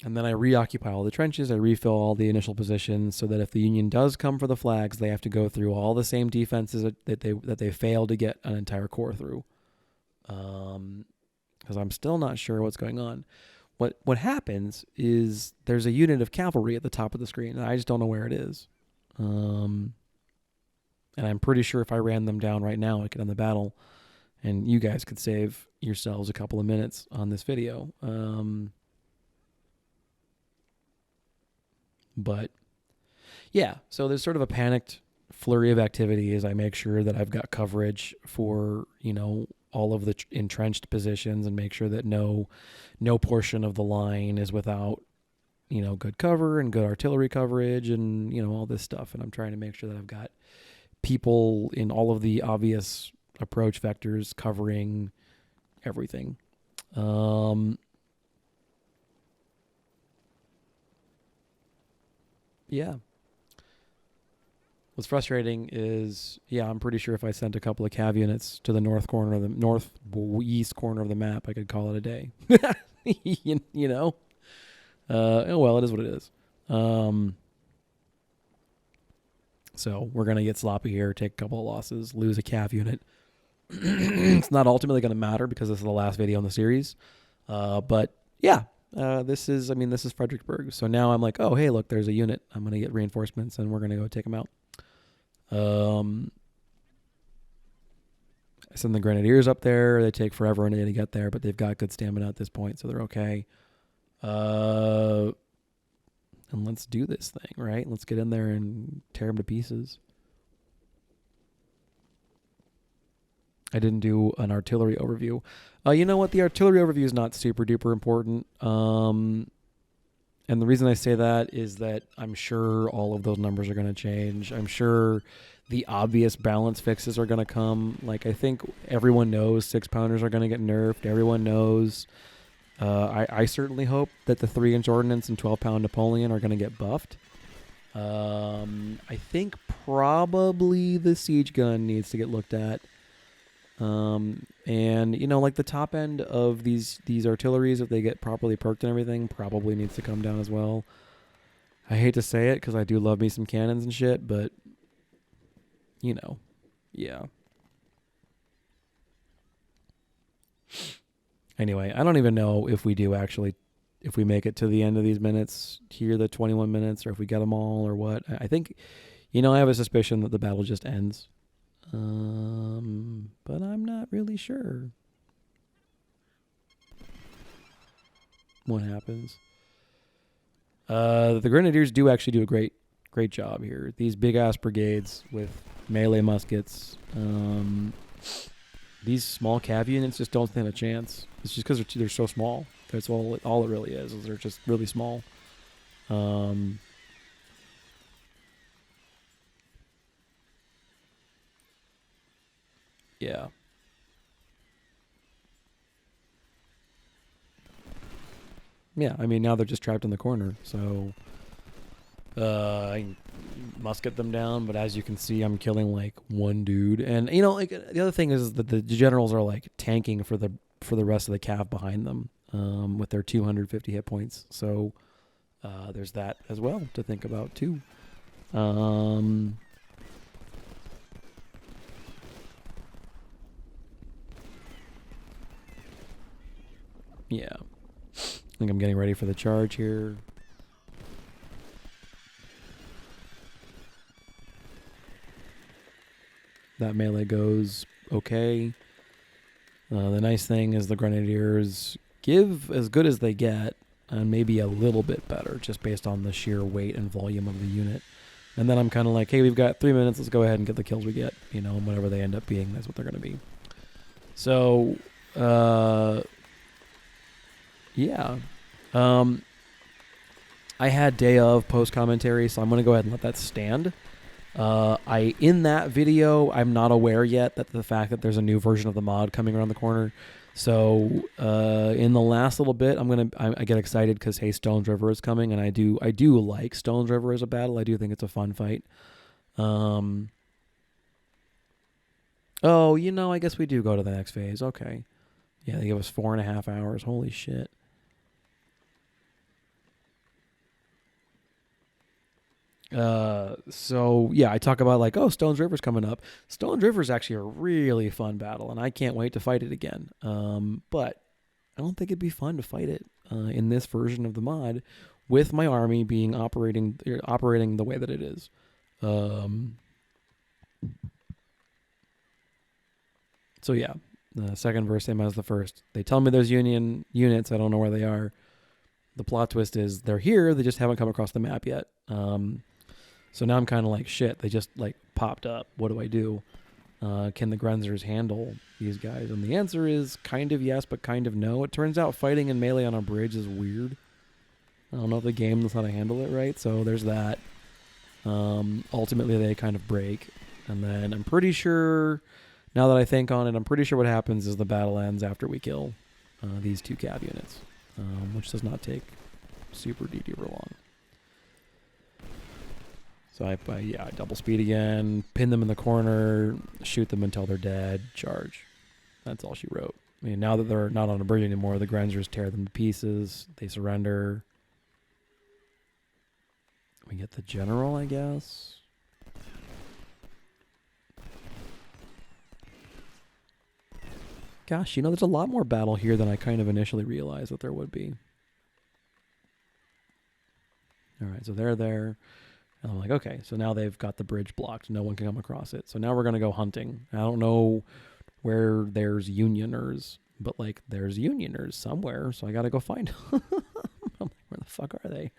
And then I reoccupy all the trenches. I refill all the initial positions so that if the Union does come for the flags, they have to go through all the same defenses that they failed to get an entire corps through. Because I'm still not sure what's going on. What happens is there's a unit of cavalry at the top of the screen, and I just don't know where it is. And I'm pretty sure if I ran them down right now, I could end the battle, and you guys could save yourselves a couple of minutes on this video. But yeah, so there's sort of a panicked flurry of activity as I make sure that I've got coverage for, you know, all of the entrenched positions, and make sure that no portion of the line is without, you know, good cover and good artillery coverage and, you know, all this stuff. And I'm trying to make sure that I've got people in all of the obvious approach vectors covering everything. Yeah. What's frustrating is, I'm pretty sure if I sent a couple of cav units to the northeast corner of the map, I could call it a day. you know? Oh, well, it is what it is. So we're going to get sloppy here, take a couple of losses, lose a cav unit. It's not ultimately going to matter because this is the last video in the series. But yeah, this is Fredericksburg. So now I'm like, oh, hey, look, there's a unit. I'm going to get reinforcements and we're going to go take them out. I send the Grenadiers up there. They take forever and a day to get there, but they've got good stamina at this point, so they're okay. And let's do this thing, right? Let's get in there and tear them to pieces. I didn't do an artillery overview. You know what? The artillery overview is not super duper important. And the reason I say that is that I'm sure all of those numbers are going to change. I'm sure the obvious balance fixes are going to come. Like, I think everyone knows 6-pounders are going to get nerfed. Everyone knows. I certainly hope that the 3-inch ordnance and 12-pound Napoleon are going to get buffed. I think probably the siege gun needs to get looked at. And you know, like the top end of these artilleries, if they get properly perked and everything, probably needs to come down as well. I hate to say it because I do love me some cannons and shit, but you know, yeah. Anyway, I don't even know if we make it to the end of these minutes here, the 21 minutes, or if we get them all or what. I think, you know, I have a suspicion that the battle just ends. But I'm not really sure what happens. The Grenadiers do actually do a great job here. These big ass brigades with melee muskets. these small cav units just don't stand a chance. It's just because they're so small. That's all it really is they're just really small. Yeah. Yeah, I mean, now they're just trapped in the corner, so I must get them down, but as you can see, I'm killing like one dude. And you know, like the other thing is that the generals are like tanking for the rest of the cav behind them, with their 250 hit points. So there's that as well to think about too. Yeah. I think I'm getting ready for the charge here. That melee goes okay. The nice thing is the Grenadiers give as good as they get, and maybe a little bit better, just based on the sheer weight and volume of the unit. And then I'm kind of like, hey, we've got 3 minutes. Let's go ahead and get the kills we get. You know, whatever they end up being, that's what they're going to be. So, yeah. I had day of post commentary, so I'm going to go ahead and let that stand. In that video, I'm not aware yet that the fact that there's a new version of the mod coming around the corner. So in the last little bit, I get excited because hey, Stones River is coming, and I do like Stones River as a battle. I do think it's a fun fight. Oh, you know, I guess we do go to the next phase. Okay, yeah, they give us 4.5 hours. Holy shit. So yeah, I talk about like, oh, Stones River's coming up. Stones River's actually a really fun battle, and I can't wait to fight it again. But I don't think it'd be fun to fight it in this version of the mod with my army being operating the way that it is. So yeah, the second verse same as the first. They tell me there's Union units. I don't know where they are. The plot twist is they're here. They just haven't come across the map yet. So now I'm kind of like, shit, they just like popped up. What do I do? Can the Grenzers handle these guys? And the answer is kind of yes, but kind of no. It turns out fighting in melee on a bridge is weird. I don't know if the game knows how to handle it right, so there's that. Ultimately, they kind of break. And then I'm pretty sure, now that I think on it, I'm pretty sure what happens is the battle ends after we kill these two cav units, which does not take super duper long. So I double speed again, pin them in the corner, shoot them until they're dead, charge. That's all she wrote. I mean, now that they're not on a bridge anymore, the Grenzers tear them to pieces. They surrender. We get the general, I guess. Gosh, you know, there's a lot more battle here than I kind of initially realized that there would be. All right, so they're there. And I'm like, okay, so now they've got the bridge blocked. No one can come across it. So now we're going to go hunting. I don't know where there's Unioners, but, like, there's Unioners somewhere, so I got to go find them. I'm like, where the fuck are they?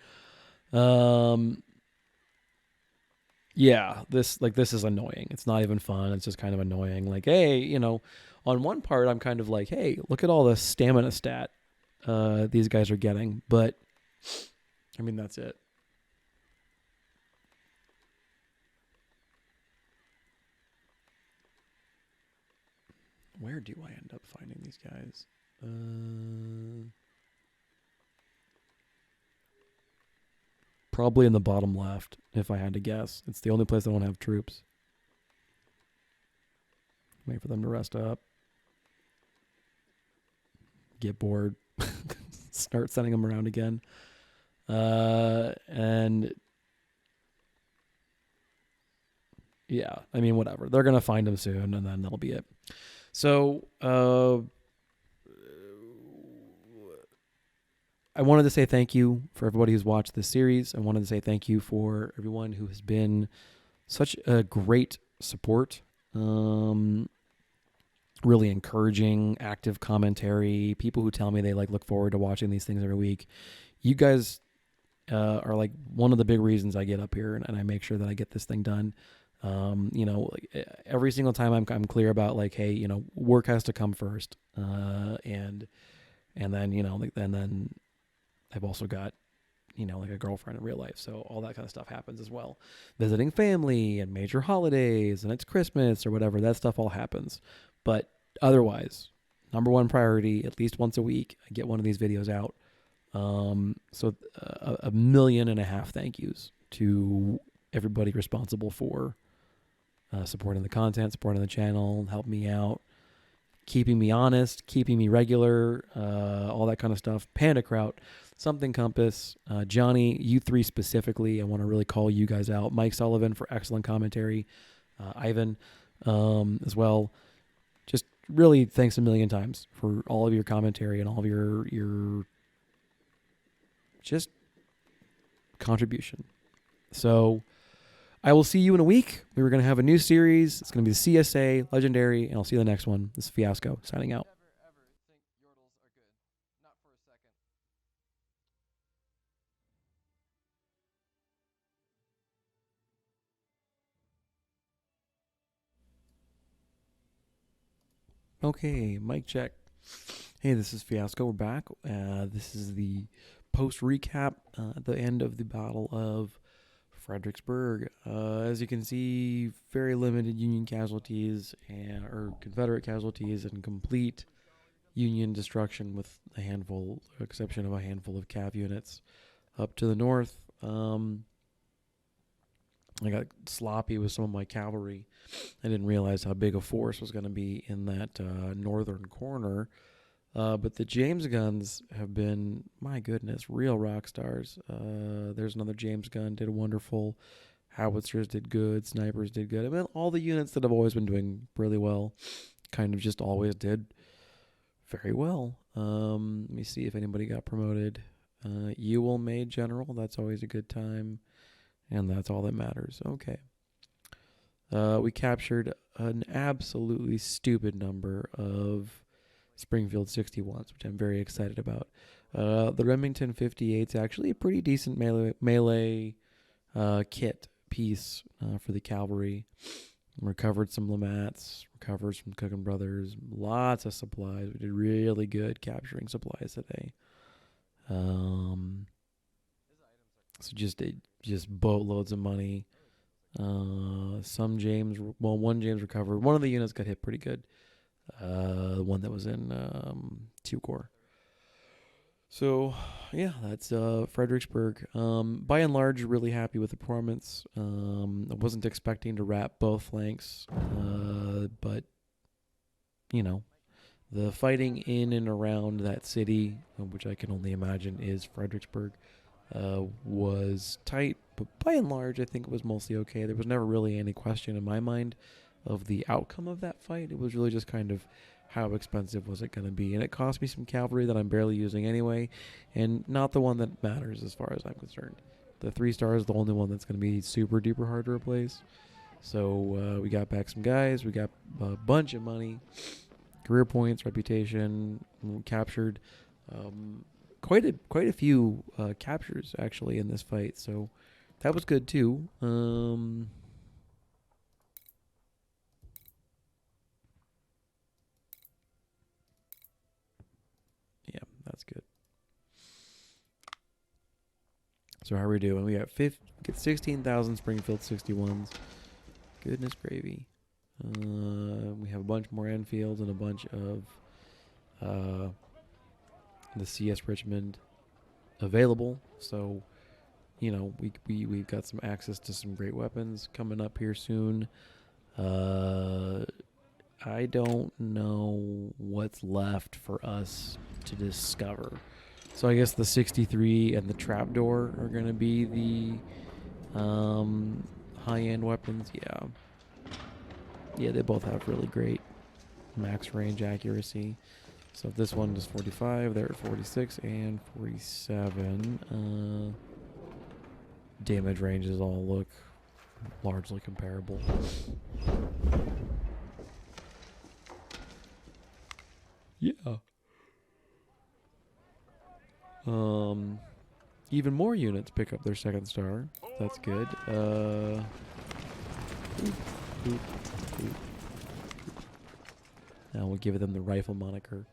Yeah, this is annoying. It's not even fun. It's just kind of annoying. Like, hey, you know, on one part, I'm kind of like, hey, look at all the stamina stat these guys are getting. But, I mean, that's it. Where do I end up finding these guys? Probably in the bottom left, if I had to guess. It's the only place I don't have troops. Wait for them to rest up. Get bored. Start sending them around again. And yeah, I mean, whatever. They're going to find them soon, and then that'll be it. So, I wanted to say thank you for everybody who's watched this series. I wanted to say thank you for everyone who has been such a great support. Really encouraging, active commentary, people who tell me they like look forward to watching these things every week. You guys are like one of the big reasons I get up here and I make sure that I get this thing done. You know, every single time I'm clear about like, hey, you know, work has to come first, and then, you know, like, and then I've also got, you know, like a girlfriend in real life, so all that kind of stuff happens as well. Visiting family and major holidays, and it's Christmas or whatever, that stuff all happens. But otherwise, number one priority, at least once a week, I get one of these videos out. So 1.5 million thank yous to everybody responsible for supporting the content, supporting the channel, helping me out, keeping me honest, keeping me regular, all that kind of stuff. Panda Kraut, Something Compass, Johnny, you three specifically, I want to really call you guys out. Mike Sullivan for excellent commentary, Ivan as well. Just really thanks a million times for all of your commentary and all of your just contribution. So I will see you in a week. We were going to have a new series. It's going to be the CSA Legendary, and I'll see you in the next one. This is Fiasco signing out. Okay, mic check. Hey, this is Fiasco. We're back. This is the post recap at the end of the Battle of Fredericksburg. As you can see, very limited Union casualties or Confederate casualties, and complete Union destruction with exception of a handful of cav units up to the north. I got sloppy with some of my cavalry. I didn't realize how big a force was going to be in that northern corner. But the James guns have been, my goodness, real rock stars. There's another James gun, did wonderful. Howitzers did good. Snipers did good. I mean, all the units that have always been doing really well kind of just always did very well. Let me see if anybody got promoted. Ewell made general. That's always a good time. And that's all that matters. Okay. We captured an absolutely stupid number of Springfield 61s, which I'm very excited about. The Remington 58 is actually a pretty decent melee kit piece for the cavalry. Recovered some Lamats, recovered some Cookin Brothers, lots of supplies. We did really good capturing supplies today. So just boatloads of money. One James recovered. One of the units got hit pretty good. The one that was in 2 Corps. So, yeah, that's Fredericksburg. By and large, really happy with the performance. I wasn't expecting to wrap both flanks, but, you know, the fighting in and around that city, which I can only imagine is Fredericksburg, was tight, but by and large, I think it was mostly okay. There was never really any question in my mind of the outcome of that fight. It was really just kind of how expensive was it going to be, and it cost me some cavalry that I'm barely using anyway, and not the one that matters as far as I'm concerned. The 3-star is the only one that's going to be super duper hard to replace. So we got back some guys, we got a bunch of money, career points, reputation, captured quite a few captures actually in this fight, so that was good too. Yeah, that's good. So how are we doing? We got 16,000 Springfield 61s. Goodness gravy. We have a bunch more Enfields and a bunch of the CS Richmond available. So, you know, we've got some access to some great weapons coming up here soon. I don't know what's left for us to discover. So I guess the 63 and the trapdoor are going to be the high-end weapons. Yeah, they both have really great max range accuracy. So this one is 45, they're at 46 and 47. Damage ranges all look largely comparable. Yeah. Even more units pick up their 2nd star. That's good. Oop. We'll give them the rifle moniker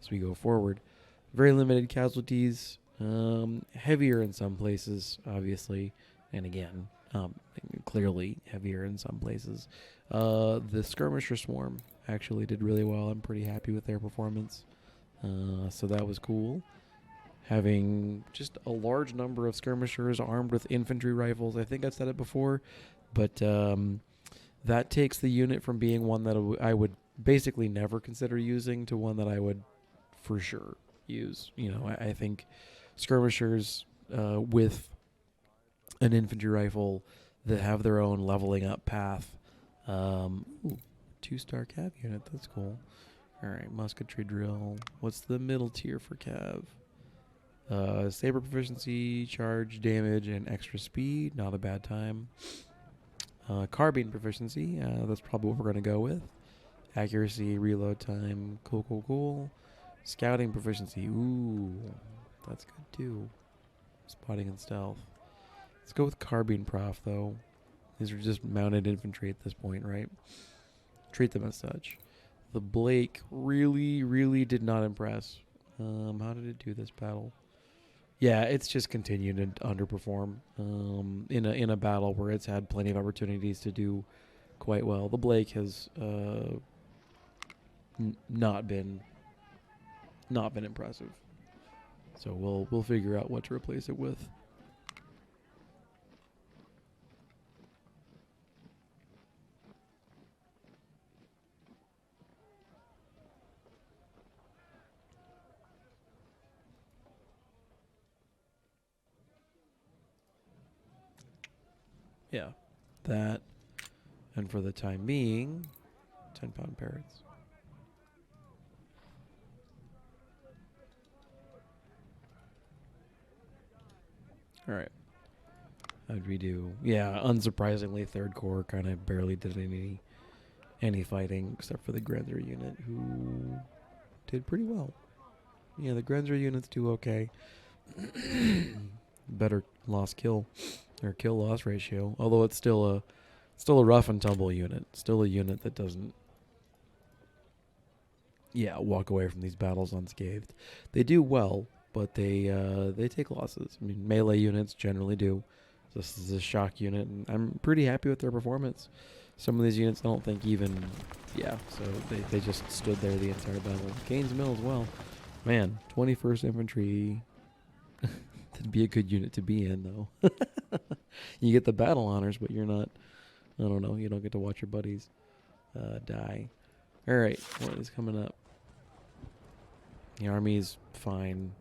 as we go forward. Very limited casualties. Heavier in some places, obviously. And again, clearly heavier in some places. The skirmisher swarm actually did really well. I'm pretty happy with their performance. So that was cool. Having just a large number of skirmishers armed with infantry rifles. I think I've said it before, but that takes the unit from being one that I would basically never consider using to one that I would for sure use. You know, I think skirmishers with an infantry rifle that have their own leveling up path. 2-star cav unit, that's cool. All right, musketry drill. What's the middle tier for cav? Saber proficiency, charge, damage, and extra speed. Not a bad time. Carbine proficiency. That's probably what we're going to go with. Accuracy, reload time. Cool. Scouting proficiency. Ooh, that's good too. Spotting and stealth. Let's go with carbine prof, though. These are just mounted infantry at this point, right? Treat them as such. The Blake really did not impress. How did it do this battle? Yeah, it's just continued to underperform in a battle where it's had plenty of opportunities to do quite well. The Blake has not been impressive. So we'll figure out what to replace it with. Yeah, that. And for the time being, 10-pound parrots. All right. How'd we do? Yeah, unsurprisingly, third corps kind of barely did any fighting except for the Grenzer unit, who did pretty well. Yeah, the Grenzer units do okay. Better kill loss ratio, although it's still a rough and tumble unit. Still a unit that doesn't walk away from these battles unscathed. They do well, but they take losses. I mean, melee units generally do. This is a shock unit, and I'm pretty happy with their performance. Some of these units I don't think even, so they just stood there the entire battle. Gaines Mill as well. Man, 21st Infantry would be a good unit to be in, though. You get the battle honors, but you're not, I don't know, you don't get to watch your buddies die. All right, what is coming up? The Army's fine.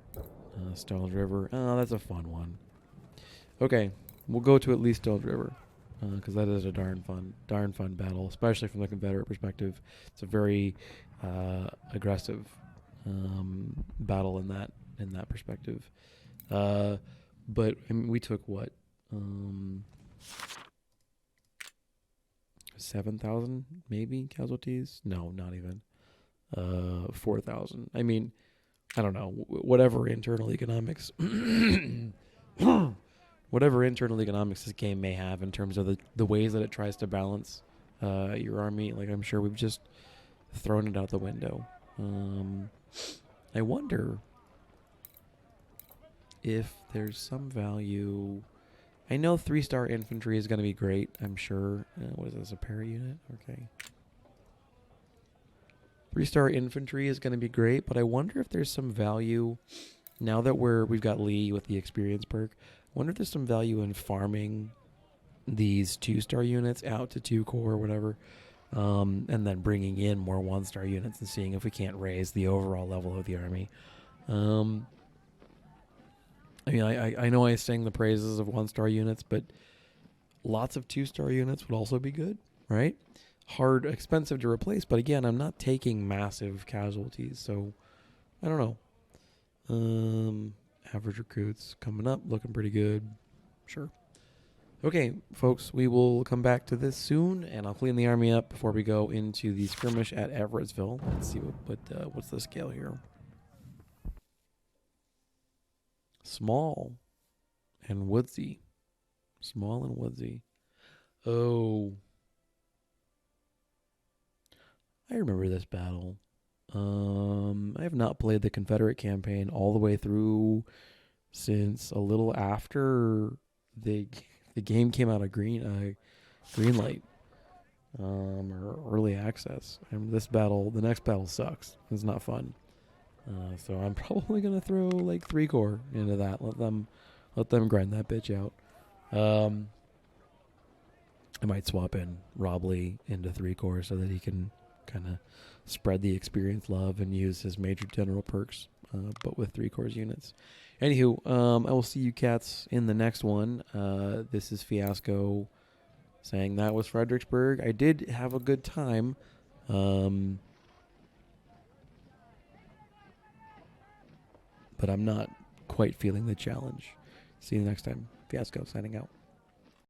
Stones River. Oh, that's a fun one. Okay, we'll go to at least Stones River, because that is a darn fun battle, especially from the Confederate perspective. It's a very aggressive battle in that perspective. But I mean, we took what? 7,000 maybe casualties? No, not even. 4,000. I mean, I don't know. Whatever internal economics this game may have in terms of the ways that it tries to balance your army, like I'm sure we've just thrown it out the window. I wonder if there's some value. I know 3-star infantry is going to be great, I'm sure. What is this, a para unit? Okay. 3-star infantry is going to be great, but I wonder if there's some value, now that we've got Lee with the experience perk, I wonder if there's some value in farming these 2-star units out to 2 corps or whatever, and then bringing in more 1-star units and seeing if we can't raise the overall level of the army. I mean, I know I sing the praises of 1-star units, but lots of 2-star units would also be good, right? Hard, expensive to replace, but again, I'm not taking massive casualties, so I don't know. Average recruits coming up, looking pretty good. Sure. Okay, folks, we will come back to this soon, and I'll clean the army up before we go into the skirmish at Everettsville. Let's see what's the scale here. Small and woodsy. Small and woodsy. Oh. I remember this battle. I have not played the Confederate campaign all the way through since a little after the the game came out of green light, or early access. And the next battle sucks. It's not fun. So I'm probably gonna throw like 3 core into that. Let them grind that bitch out. I might swap in Robley into 3 core so that he can kind of spread the experience love and use his major general perks, but with 3 cores units. Anywho, I will see you cats in the next one. This is Fiasco saying that was Fredericksburg. I did have a good time. But I'm not quite feeling the challenge. See you next time. Fiasco signing out.